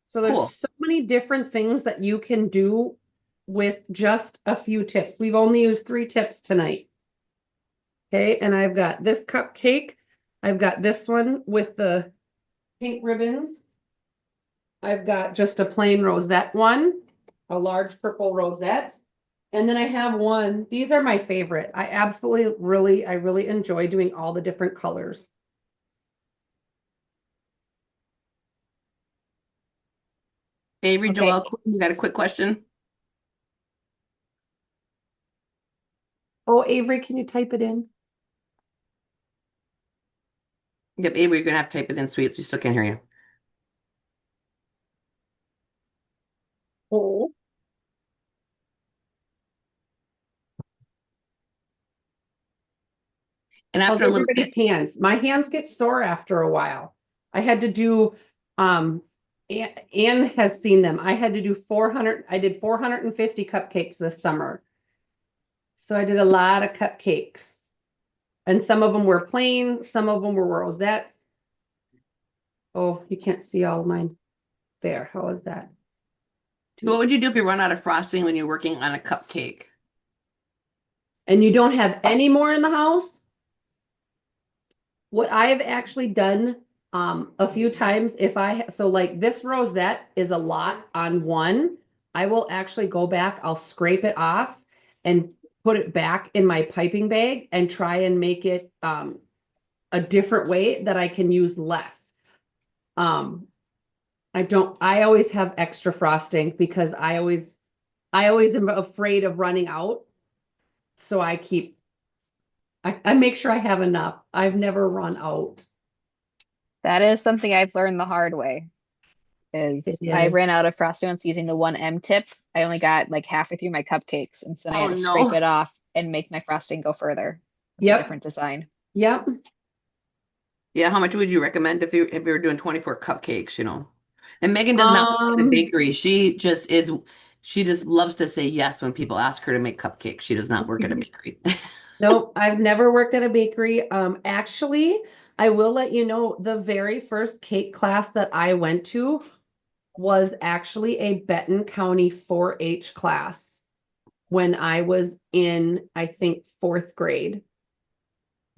So there's Cool. so many different things that you can do with just a few tips. We've only used 3 tips tonight. Okay, and I've got this cupcake. I've got this one with the pink ribbons. I've got just a plain rosette one, a large purple rosette. And then I have one, these are my favorite. I really enjoy doing all the different colors. Avery, Okay. Joelle, you got a quick question? Oh, Avery, can you type it in? Yep, Avery, you're gonna have to type it in, sweet. We still can't hear you. Oh. And How's after a little bit, everybody's hands? My hands get sore after a while. I had to do, Anne has seen them. I had to do 400, I did 450 cupcakes this summer. So I did a lot of cupcakes. And some of them were plain, some of them were rosettes. Oh, you can't see all of mine. There, how is that? what would you do if you run out of frosting when you're working on a cupcake? And you don't have any more in the house? What I have actually done a few times, if so like this rosette is a lot on one, I will actually go back, I'll scrape it off and put it back in my piping bag and try and make it a different way that I can use less. I always have extra frosting because I always am afraid of running out. So I make sure I have enough. I've never run out. That is something I've learned the hard way. Is It I is. ran out of frosting once using the 1M tip. I only got like halfway through my cupcakes, and so then I Oh, had to scrape no. it off and make my frosting go further with a Yep. different design. Yep. Yeah, how much would you recommend if you were doing 24 cupcakes, you know? And Megan does not work in a bakery. She just loves to say yes when people ask her to make cupcakes. She does not work at a bakery. Nope, I've never worked at a bakery. Actually, I will let you know the very first cake class that I went to was actually a Benton County 4-H class when I was in, I think, 4th grade.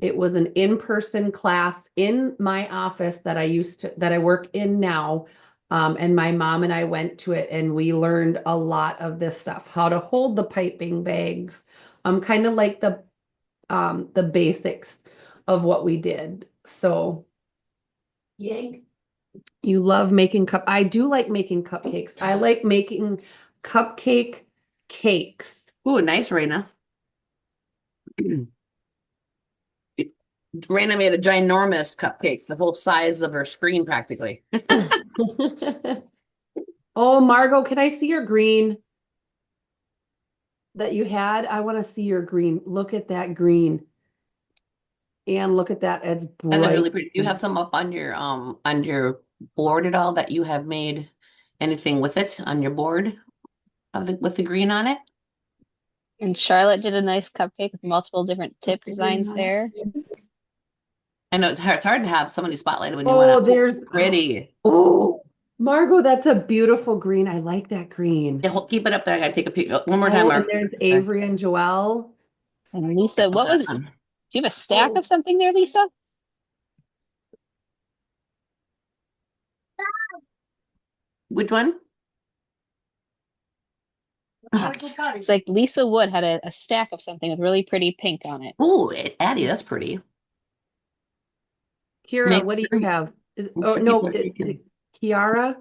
It was an in-person class in my office that I work in now. And my mom and I went to it and we learned a lot of this stuff, how to hold the piping bags, kind of like the basics of what we did. So, yay. You love making I do like making cupcakes. I like making cupcake cakes. Ooh, nice, Raina. Raina made a ginormous cupcake, the whole size of her screen practically. Oh, Margot, can I see your green that you had? I want to see your green. Look at that green. And look at that. It's That is really bright. pretty. Do you have some up on your board at all that you have made anything with it on your board with the green on it? And Charlotte did a nice cupcake with multiple different tip the green designs on it? there. I know it's hard to have somebody spotlighted when you want Oh, to. there's Pretty. Oh, Margot, that's a beautiful green. I like that green. Yeah, keep it up there. I gotta take a picture. One more time, Oh, and Mark. there's Avery and Joelle. And Lisa, what was, do Done. you have a stack Oh. of something there, Lisa? Which one? It's like Lisa Wood had a stack of something with really pretty pink on it. Oh, Addie, that's pretty. Kira, Make what do sure you have? Is make oh sure no, people are is taking- it Kiara?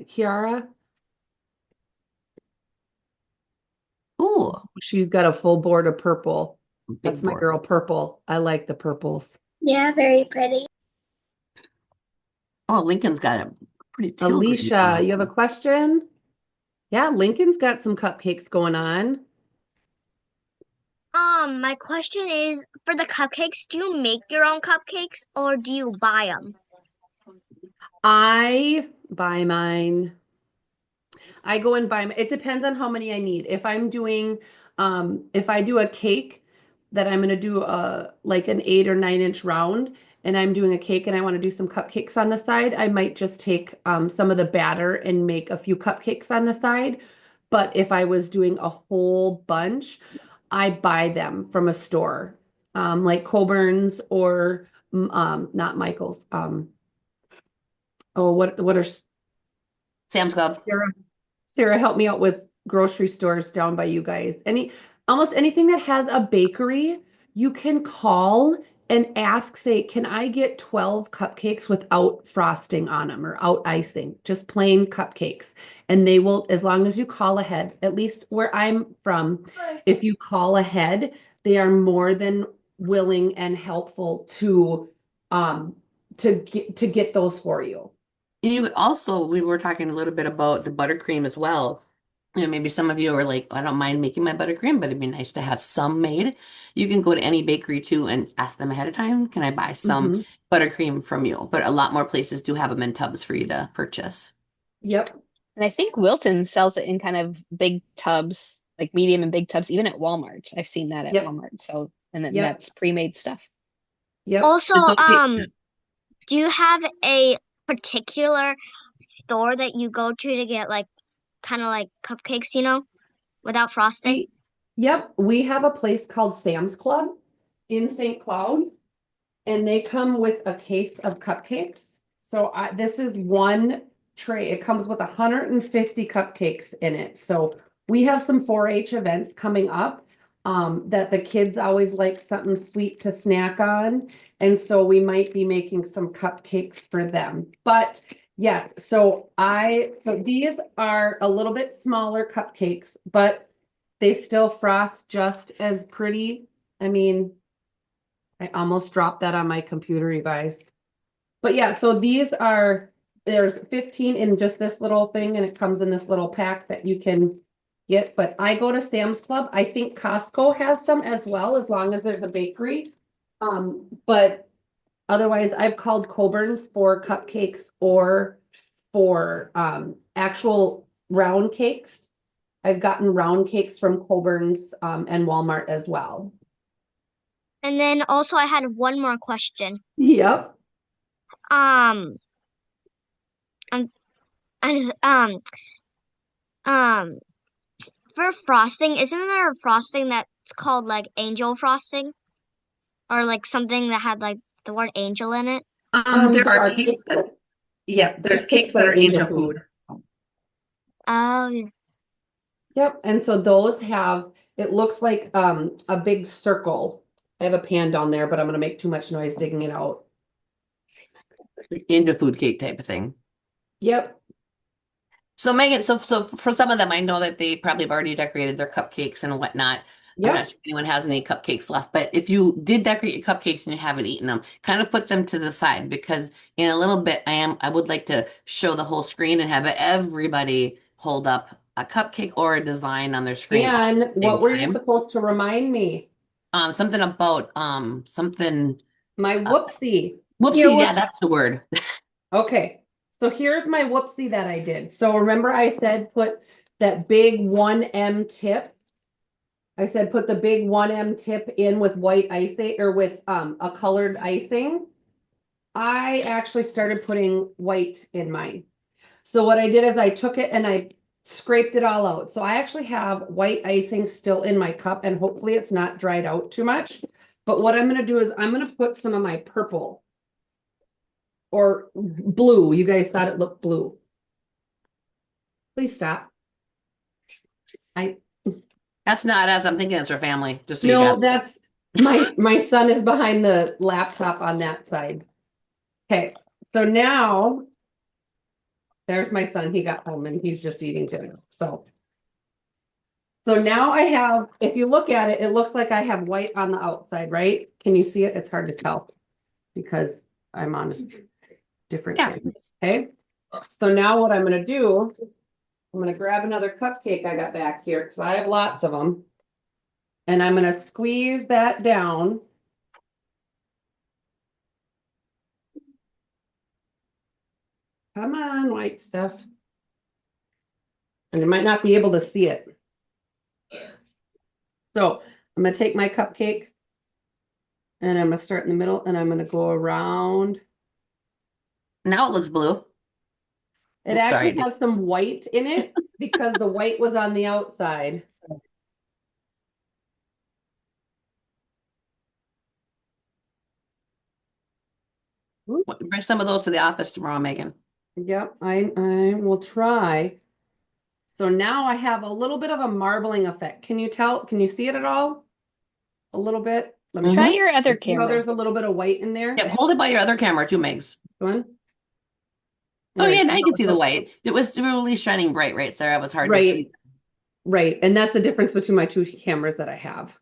Kiara? Ooh, She's got a full board of purple. big That's my board. girl, purple. I like the purples. Yeah, very pretty. Oh, Lincoln's got a pretty teal green Alicia, one. you have a question? Yeah, Lincoln's got some cupcakes going on. My question is for the cupcakes, do you make your own cupcakes or do you buy them? I buy mine. I go and buy, it depends on how many I need. If I'm doing, if I do a cake that I'm going to do like an 8 or 9 inch round and I'm doing a cake and I want to do some cupcakes on the side, I might just take some of the batter and make a few cupcakes on the side. But if I was doing a whole bunch, I buy them from a store, like Coburn's or not Michael's. Oh, what are Sam's Club. Sarah, help me out with grocery stores down by you guys. Almost anything that has a bakery, you can call and ask, say, can I get 12 cupcakes without frosting on them or out icing, just plain cupcakes? And they will, as long as you call ahead, at least where I'm from, if you call ahead, they are more than willing and helpful to get those for you. You also, we were talking a little bit about the buttercream as well. You know, maybe some of you are like, I don't mind making my buttercream, but it'd be nice to have some made. You can go to any bakery too and ask them ahead of time, can I buy some Mhm. buttercream from you? But a lot more places do have them in tubs for you to purchase. Yep. And I think Wilton sells it in kind of big tubs, like medium and big tubs, even at Walmart. I've seen that at Yep. Walmart. So, and then Yep. that's pre-made stuff. Yep. Also, It's okay. do you have a particular store that you go to get like kind of like cupcakes, without frosting? Yep, we have a place called Sam's Club in St. Cloud, and they come with a case of cupcakes. So this is one tray. It comes with 150 cupcakes in it. So we have some 4-H events coming up that the kids always like something sweet to snack on. And so we might be making some cupcakes for them. But yes, so these are a little bit smaller cupcakes, but they still frost just as pretty. I mean, I almost dropped that on my computer, you guys. But yeah, so there's 15 in just this little thing, and it comes in this little pack that you can get. But I go to Sam's Club. I think Costco has some as well, as long as there's a bakery. But otherwise, I've called Coburn's for cupcakes or for actual round cakes. I've gotten round cakes from Coburn's and Walmart as well. And then also I had one more question. Yep. Um, I'm, I just, for frosting, isn't there a frosting that's called like angel frosting? Or like something that had like the word angel in it? There are cakes there's cakes that are angel food. Oh, yeah. Yep, and so those it looks like a big circle. I have a pan down there, but I'm gonna make too much noise digging it out. Into food cake type of thing. Yep. So Megan, so for some of them, I know that they probably have already decorated their cupcakes and whatnot. I'm not Yep. sure if anyone has any cupcakes left, but if you did decorate your cupcakes and you haven't eaten them, kind of put them to the side because in a little bit I would like to show the whole screen and have everybody hold up a cupcake or a design on their screen all And at the what same were you time. supposed to remind me? Something about something My whoopsie. whoopsie, yeah, that's the word. Okay, so here's my whoopsie that I did. So remember I said put that big 1M tip. I said put the big 1M tip in with white icing or with a colored icing. I actually started putting white in mine. So what I did is I took it and I scraped it all out. So I actually have white icing still in my cup, and hopefully it's not dried out too much. But what I'm gonna do is I'm gonna put some of my purple or blue. You guys thought it looked blue. Please stop. That's not us. I'm thinking it's our family. Just so you No, guys. that's my son is behind the laptop on that side. Okay, so now there's my son. He got home and he's just eating dinner. So now I have, if you look at it, it looks like I have white on the outside, right? Can you see it? It's hard to tell because I'm on different cameras. Okay. So now what I'm gonna do, I'm gonna grab another cupcake I got back here because I have lots of them. And I'm gonna squeeze that down. Come on, white stuff. And you might not be able to see it. So I'm gonna take my cupcake and I'm gonna start in the middle and I'm gonna go around. Now it looks blue. It Oops, actually sorry. has some white in it because the white was on the outside. Bring some of those to the office tomorrow, Megan. Yep, I will try. So now I have a little bit of a marbling effect. Can you tell? Can you see it at all? A little bit? Let me Mhm. Try show you. your other See how camera. there's a little bit of white in there? Yep, hold it by your other camera too, Megs. One. Oh There, yeah, see now you how can it's see the all- white. It was really shining bright, right, Sarah? It was hard to Right. see. Right, and that's the difference between my two cameras that I have.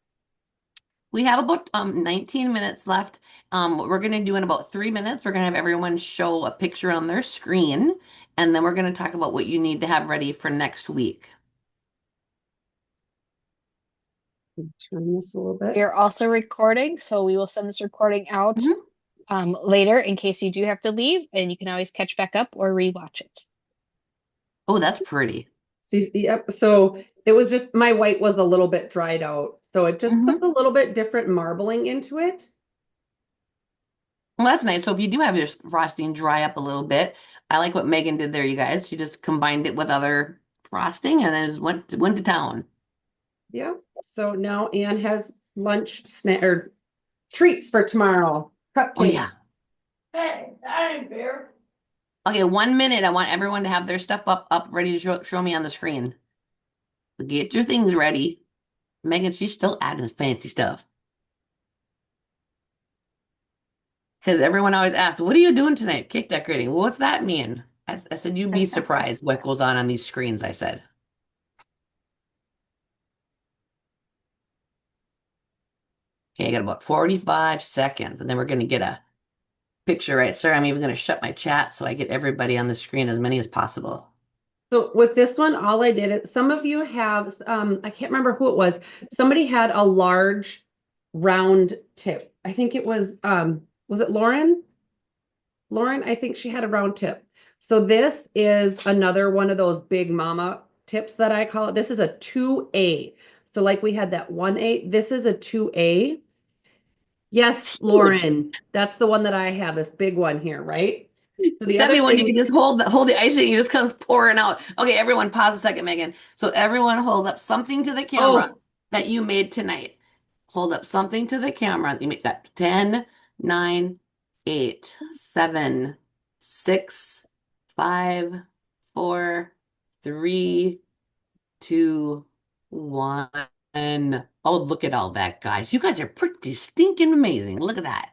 We have about 19 minutes left. What we're gonna do in about 3 minutes, we're gonna have everyone show a picture on their screen, and then we're gonna talk about what you need to have ready for next week. Turn this a little bit. We're also recording, so we will send this recording out Mhm. later in case you do have to leave, and you can always catch back up or rewatch it. Oh, that's pretty. So, yep, so it was just, my white was a little bit dried out. So it just puts a little bit different marbling into it. Well, that's nice. So if you do have your frosting dry up a little bit, I like what Megan did there, you guys. She just combined it with other frosting and then just went to town. Yeah, so now Anne has lunch snack or treats for tomorrow. Cupcakes. Oh yeah. Hey, I ain't fair. Okay, 1 minute. I want everyone to have their stuff up ready to show me on the screen. Get your things ready. Megan, she's still adding fancy stuff. Because everyone always asks, what are you doing tonight? Cake decorating. Well, what's that mean? I said, you'd be surprised what goes on these screens, I said. Okay, I got about 45 seconds, and then we're going to get a picture right, sir. I'm even going to shut my chat so I get everybody on the screen, as many as possible. So with this one, all I did is, some of you have, I can't remember who it was. Somebody had a large round tip. I think it was it Lauren? Lauren, I think she had a round tip. So this is another one of those big mama tips that I call it. This is a 2A. So like we had that 1A, this is a 2A. Yes, Huge. Lauren, that's the one that I have, this big one here, right? So the That'd other be when you thing, can just hold the icing, and it just comes pouring out. Okay, everyone, pause a second, Megan. So everyone hold up something to the camera that you made tonight. Hold up something to the camera. You make that 10, 9, 8, 7, 6, 5, 4, 3, 2, 1. Oh, look at all that, guys. You guys are pretty stinking amazing. Look at that.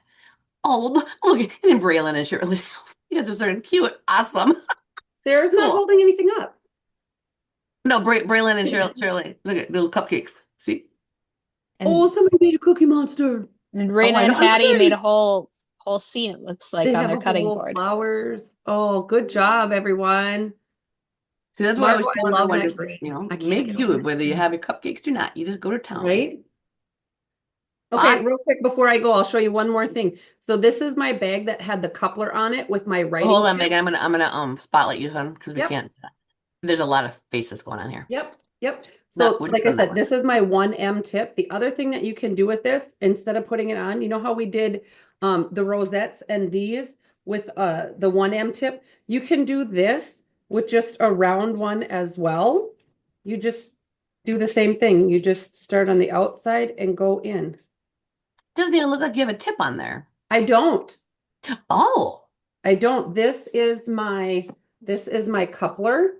Oh, look, and then Braylon and Shirley. You guys are starting cute. Awesome. Sarah's not Cool. holding anything up. No, Braylon and Shirley. Look at little cupcakes. See? And, Oh, somebody made a Cookie Monster. and Raina I and know. Hattie made a whole scene, it looks like, They on have their a cutting whole board. flowers. Oh, good job, everyone. See, that's why I always Margot, I tell love everyone, that just, green. I can't make get do over it, that whether you green. have your cupcakes or not. You just go to town. Right? Okay, Awesome. real quick before I go, I'll show you one more thing. So this is my bag that had the coupler on it with my writing Hold on, tip. Megan. I'm gonna spotlight you, hon, because we Yep. can't. There's a lot of faces going on here. Yep. No, So we're just like I on that said, one. this is my 1M tip. The other thing that you can do with this, instead of putting it on, you know how we did the rosettes and these with the 1M tip? You can do this with just a round one as well. You just do the same thing. You just start on the outside and go in. Doesn't even look like you have a tip on there. I don't. Oh. I don't. This is my coupler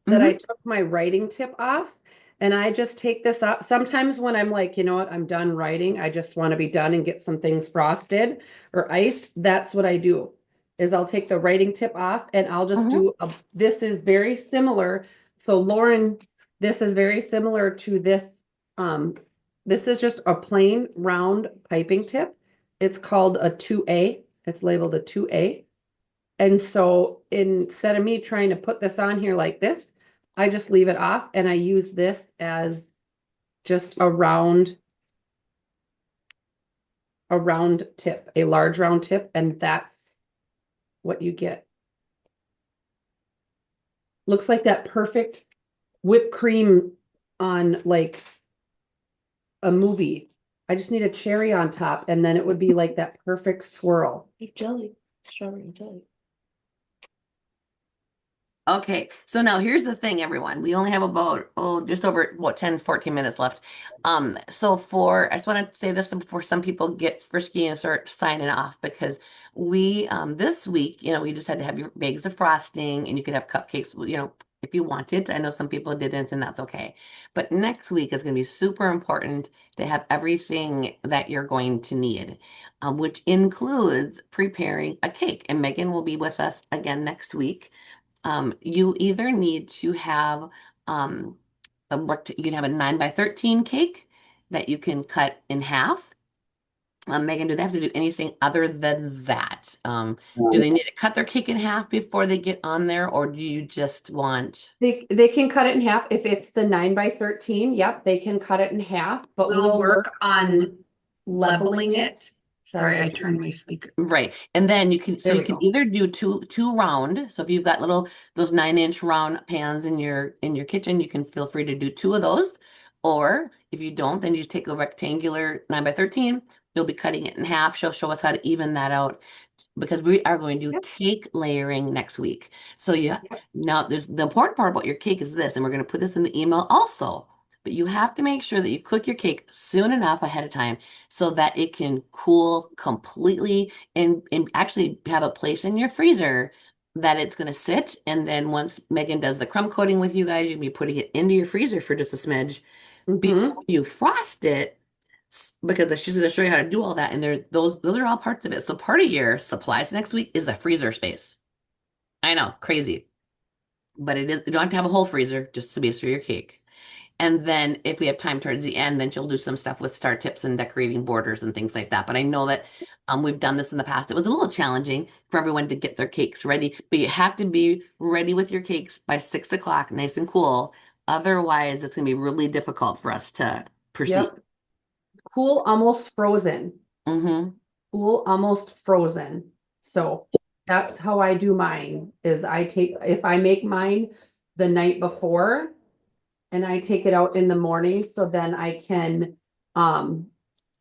that I took my writing tip off, and I just take this up. Sometimes when I'm like, you know what, I'm done writing, I just want to be done and get some things frosted or iced. That's what I do, is I'll take the writing tip off and I'll just do this is very similar. So Lauren, this is very similar to this. This is just a plain round piping tip. It's called a 2A. It's labeled a 2A. And so instead of me trying to put this on here like this, I just leave it off and I use this as just a round tip, a large round tip, and that's what you get. Looks like that perfect whipped cream on like a movie. I just need a cherry on top and then it would be like that perfect swirl. Jelly. Strawberry jelly. Okay, so now here's the thing, everyone. We only have about, just over, 10, 14 minutes left. So I just want to say this before some people get frisky and start signing off, because we, this week, we just had to have your bags of frosting, and you could have cupcakes, if you wanted. I know some people didn't, and that's okay. But next week is going to be super important to have everything that you're going to need, which includes preparing a cake. And Megan will be with us again next week. You either need to have you can have a 9 by 13 cake that you can cut in half. Megan, do they have to do anything other than that? Do they need to cut their cake in half before they get on there, or do you just want? They can cut it in half. If it's the 9 by 13, yep, they can cut it in half, but we'll work on leveling it. Sorry, I turned my speaker. Right. And then you can, so There you we can go. either do two round. So if you've got those 9-inch round pans in your kitchen, you can feel free to do 2 of those. Or if you don't, then you just take a rectangular 9 by 13. You'll be cutting it in half. She'll show us how to even that out because we are going to do Yep. cake layering next week. So now there's the important part about your cake is this, and we're going to put this in the email also. But you have to make sure that you cook your cake soon enough ahead of time so that it can cool completely and actually have a place in your freezer that it's going to sit. And then once Megan does the crumb coating with you guys, you can be putting it into your freezer for just a smidge before you frost it because she's going to show you how to do all that. And those are all parts of it. So part of your supplies next week is a freezer space. I know, crazy. But it is, you don't have to have a whole freezer, just space for your cake. And then if we have time towards the end, then she'll do some stuff with star tips and decorating borders and things like that. But I know that we've done this in the past. It was a little challenging for everyone to get their cakes ready, but you have to be ready with your cakes by 6 o'clock, nice and cool. Otherwise, it's going to be really difficult for us to proceed. Yep. Cool, almost frozen. Mm-hmm. Cool, almost frozen. So that's how I do mine is if I make mine the night before and I take it out in the morning, so then I can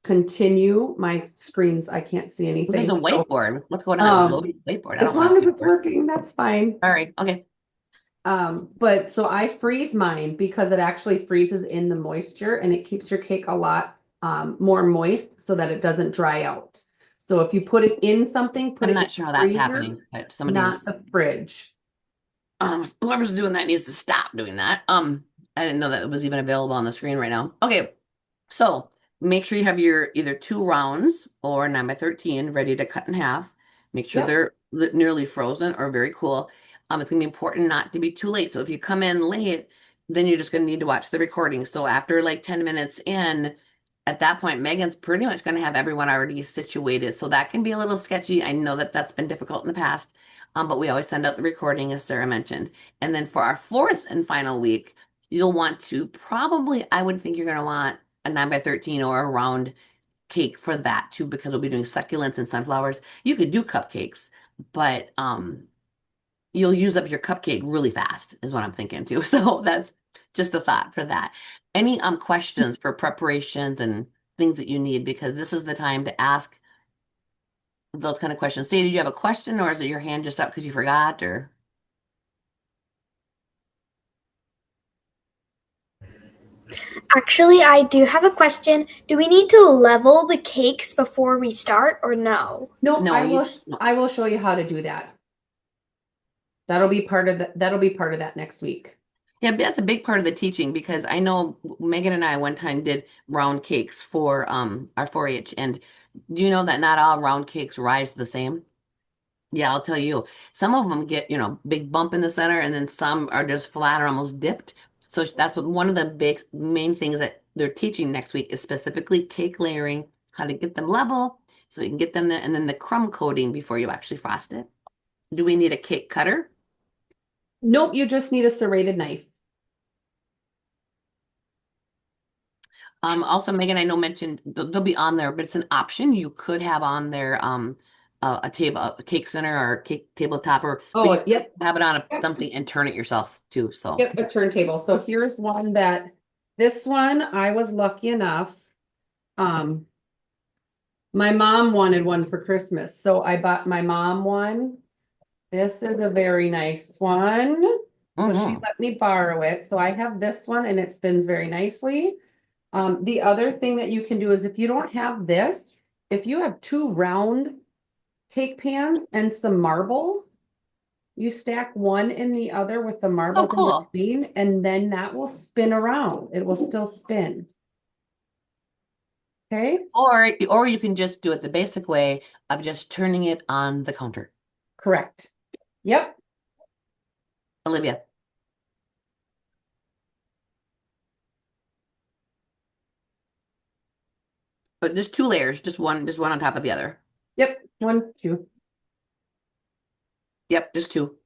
continue my screens. I can't see anything. There's a So, whiteboard. What's going on? Whiteboard. I as don't want long a as it's whiteboard. working, that's fine. All right. Okay. But so I freeze mine because it actually freezes in the moisture and it keeps your cake a lot more moist so that it doesn't dry out. So if you put it in something, put I'm it not in sure the how that's freezer, happening, but not somebody's the fridge. whoever's doing that needs to stop doing that. I didn't know that it was even available on the screen right now. Okay, so make sure you have your either 2 rounds or 9 by 13 ready to cut in half. Make sure Yep. they're nearly frozen or very cool. It's gonna be important not to be too late. So if you come in late, then you're just gonna need to watch the recording. So after like 10 minutes in, at that point, Megan's pretty much gonna have everyone already situated. So that can be a little sketchy. I know that that's been difficult in the past. But we always send out the recording, as Sarah mentioned. And then for our 4th and final week, you'll want to I would think you're going to want a 9 by 13 or a round cake for that too, because we'll be doing succulents and sunflowers. You could do cupcakes, but you'll use up your cupcake really fast, is what I'm thinking too. So that's just a thought for that. Any questions for preparations and things that you need, because this is the time to ask those kind of questions. Say, did you have a question, or is it your hand just up because you forgot, or? Actually, I do have a question. Do we need to level the cakes before we start or no? No, No, I will show you how to do that. That'll be part of that next week. Yeah, but that's a big part of the teaching, because I know Megan and I one time did round cakes for our 4-H, and do you know that not all round cakes rise the same? Yeah, I'll tell you. Some of them get, big bump in the center, and then some are just flat or almost dipped. So that's what one of the big main things that they're teaching next week is specifically cake layering, how to get them level so you can get them there, and then the crumb coating before you actually frost it. Do we need a cake cutter? Nope, you just need a serrated knife. Also, Megan, I know mentioned they'll be on there, but it's an option. You could have on there a cake spinner or cake tabletop, or Oh, yep. have it on Yep. something and turn it yourself too. So Yep, a turntable. So here's one this one I was lucky enough. My mom wanted one for Christmas, so I bought my mom one. This is a very nice one. So she Mhm. let me borrow it. So I have this one and it spins very nicely. The other thing that you can do is if you don't have this, if you have 2 round cake pans and some marbles, You stack one in the other with the Oh, marbles in cool. between, and then that will spin around. It will still spin. Okay, Or you can just do it the basic way of just turning it on the counter. correct. Yep. Olivia. But just two layers, just one on top of the other. Yep. 1, 2. Yep, just two.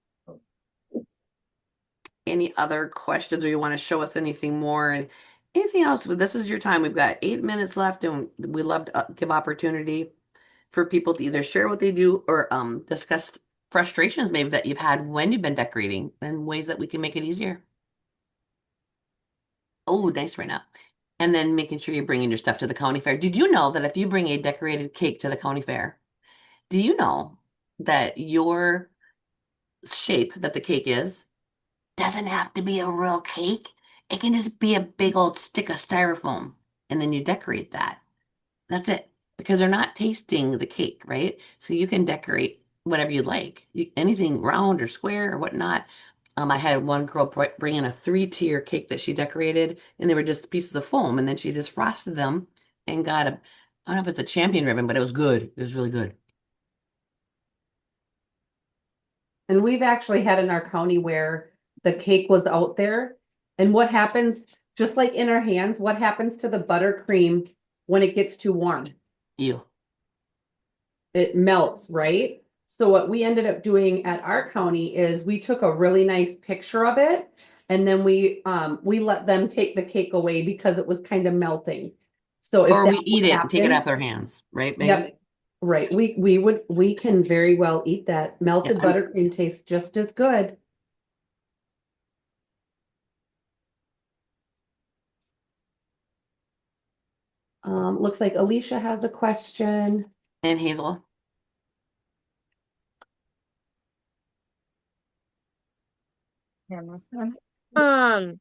Any other questions or you want to show us anything more? And anything else? This is your time. We've got 8 minutes left, and we love to give opportunity for people to either share what they do or discuss frustrations maybe that you've had when you've been decorating and ways that we can make it easier. Oh, nice right now. And then making sure you're bringing your stuff to the county fair. Did you know that if you bring a decorated cake to the county fair, do you know that your shape that the cake is doesn't have to be a real cake? It can just be a big old stick of styrofoam, and then you decorate that. That's it. Because they're not tasting the cake, right? So you can decorate whatever you'd like. Anything round or square or whatnot. I had one girl bring in a 3-tier cake that she decorated, and they were just pieces of foam, and then she just frosted them and got a, I don't know if it's a champion ribbon, but it was good. It was really good. And we've actually had in our county where the cake was out there. And what happens, just like in our hands, what happens to the buttercream when it gets too warm? You. It melts, right? So what we ended up doing at our county is we took a really nice picture of it, and then we let them take the cake away because it was kind of melting. So if Or we that eat would it and take it happen, off their hands, right, Megan? yep, right. We can very well eat that. Melted Yeah, buttercream tastes just as good. Looks like Alicia has a question. and Hazel. Um,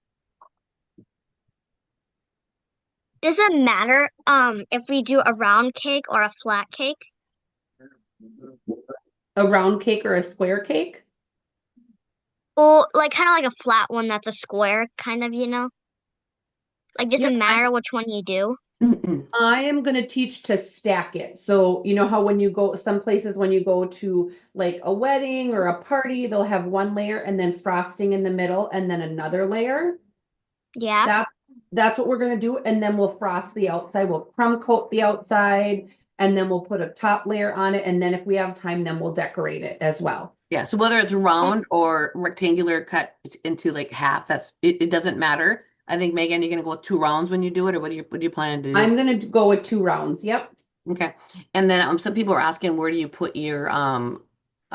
does it matter if we do a round cake or a flat cake? A round cake or a square cake? Or like kind of like a flat one that's a square, kind of, you know? Like, does Yep, it matter which one you do? I am going to teach to stack it. So, you know how when you go, some places when you go to like a wedding or a party, they'll have one layer and then frosting in the middle and then another layer. Yeah. That's what we're going to do. And then we'll frost the outside. We'll crumb coat the outside, and then we'll put a top layer on it. And then if we have time, then we'll decorate it as well. Yeah, so whether it's round or rectangular cut into like half, it doesn't matter. I think Megan, you're gonna go with 2 rounds when you do it, or what do you plan to do? I'm going to go with 2 rounds. Yep. Okay. And then some people are asking, where do you put your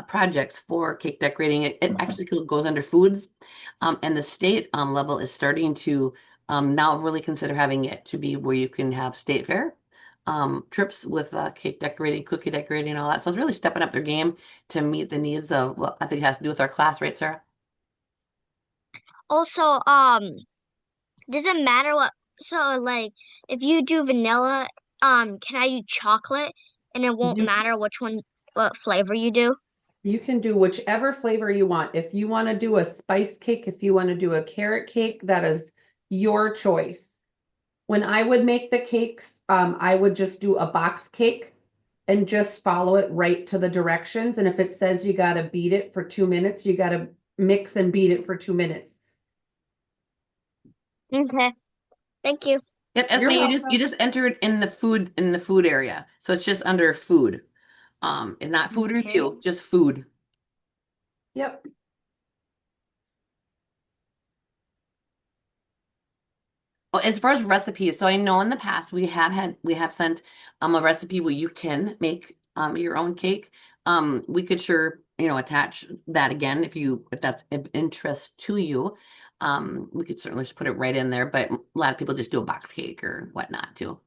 projects for cake decorating? It actually goes under foods. And the state level is starting to now really consider having it to be where you can have state fair trips with cake decorating, cookie decorating, and all that. So it's really stepping up their game to meet the needs of what I think has to do with our class, right, Sarah? Also, does it matter what, so like if you do vanilla, can I do chocolate and it won't You matter which one, what flavor you do? You can do whichever flavor you want. If you want to do a spice cake, if you want to do a carrot cake, that is your choice. When I would make the cakes, I would just do a box cake and just follow it right to the directions. And if it says you got to beat it for 2 minutes, you got to mix and beat it for 2 minutes. Okay. Thank you. Yep, You're Esme, you welcome. just entered in the food area. So it's just under food. It's not food review, Okay. just food. Yep. Oh, as far as recipes, so I know in the past we have sent a recipe where you can make your own cake. We could sure, attach that again if that's of interest to you. We could certainly just put it right in there, but a lot of people just do a box cake or whatnot too.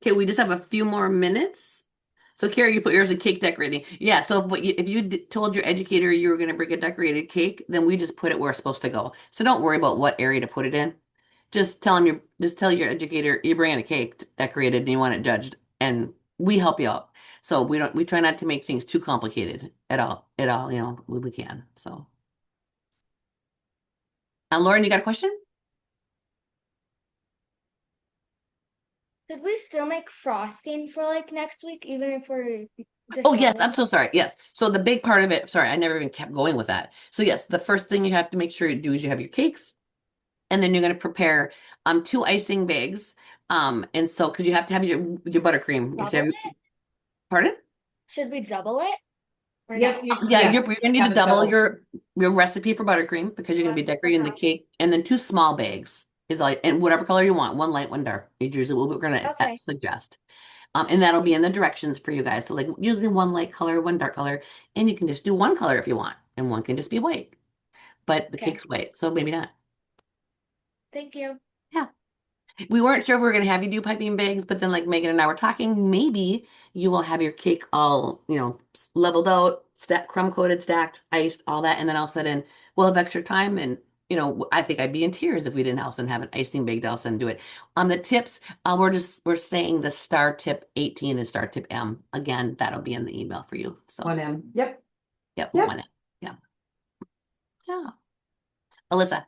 Okay, we just have a few more minutes. So, Carrie, you put yours in cake decorating. Yeah, so if you told your educator you were going to bring a decorated cake, then we just put it where it's supposed to go. So don't worry about what area to put it in. Just tell your educator you're bringing a cake decorated and you want it judged, and we help you out. So we try not to make things too complicated at all, we can. So, Lauren, you got a question? Should we still make frosting for like next week, even if we're just Oh, yes, I'm starting? so sorry. Yes. So the big part of it, sorry, I never even kept going with that. So yes, the first thing you have to make sure you do is you have your cakes, and then you're going to prepare 2 icing bags. And so because you have to have your buttercream. You have to have Double it? pardon? Should we double it? Or Yep, no? Yeah, yes, you're gonna need have to it double doubled. your recipe for buttercream because you're gonna be That's decorating the okay. cake, and then 2 small bags is like, and whatever color you want, one light, one dark. It's usually what we're gonna Okay. suggest. And that'll be in the directions for you guys. So like usually one light color, one dark color, and you can just do one color if you want, and one can just be white. But the Okay. cake's white, so maybe not. Thank you. Yeah. We weren't sure if we were going to have you do piping bags, but then like Megan and I were talking, maybe you will have your cake all, leveled out, crumb coated, stacked, iced, all that. And then all of a sudden we'll have extra time. And, I think I'd be in tears if we didn't also have an icing baked also and do it. On the tips, we're saying the star tip 18 and star tip M. Again, that'll be in the email for you. So, 1M. Yep. yep, Yep. 1M. Yeah. Yeah. Alyssa.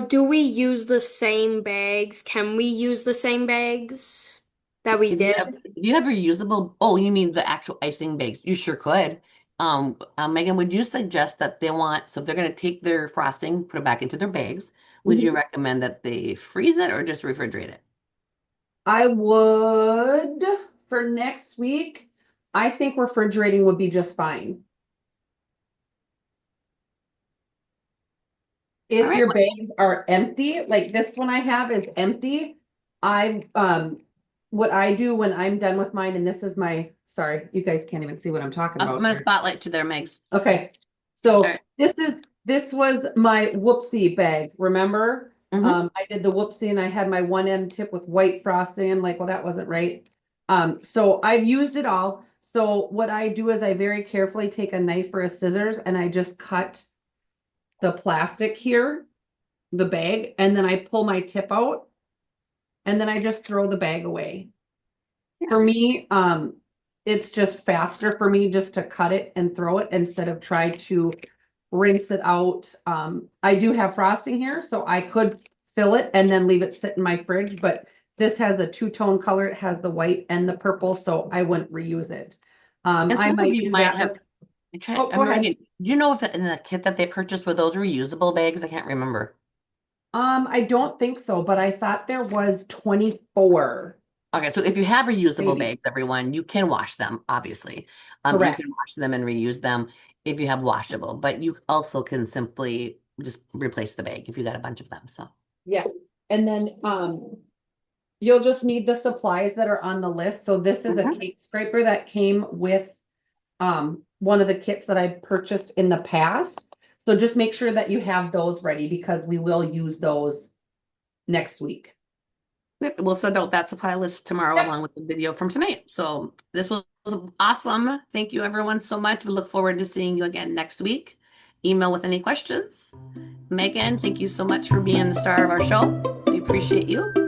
Do we use the same bags? Can we use the same bags that we If did? you have reusable, oh, you mean the actual icing bags? You sure could. Megan, would you suggest that so if they're going to take their frosting, put it back into their bags, would you recommend that they freeze it or just refrigerate it? I would for next week. I think refrigerating would be just fine. If All right. your bags are empty, like this one I have is empty, what I do when I'm done with mine, and this is sorry, you guys can't even see what I'm talking I'm about going to here. spotlight to their Megs. Okay, so All right. this was my whoopsie bag, remember? Mhm. I did the whoopsie and I had my 1M tip with white frosting. I'm like, well, that wasn't right. So I've used it all. So what I do is I very carefully take a knife or a scissors and I just cut the plastic here, the bag, and then I pull my tip out and then I just throw the bag away. For me, it's just faster for me just to cut it and throw it instead of try to rinse it out. I do have frosting here, so I could fill it and then leave it sit in my fridge, but this has the 2-tone color. It has the white and the purple, so I wouldn't reuse it. And I some of might you do might that have. with, Oh, go ahead. do you know if in the kit that they purchased were those reusable bags? I can't remember. I don't think so, but I thought there was 24. Okay, so if you have reusable Maybe. bags, everyone, you can wash them, obviously. You Correct. can wash them and reuse them if you have washable, but you also can simply just replace the bag if you got a bunch of them. So Yeah, and then you'll just need the supplies that are on the list. So this is a cake scraper that came with one of the kits that I purchased in the past. So just make sure that you have those ready because we will use those next week. yep, we'll send out that supply list tomorrow Yep. along with the video from tonight. So this was awesome. Thank you everyone so much. We look forward to seeing you again next week. Email with any questions. Megan, thank you so much for being the star of our show. We appreciate you.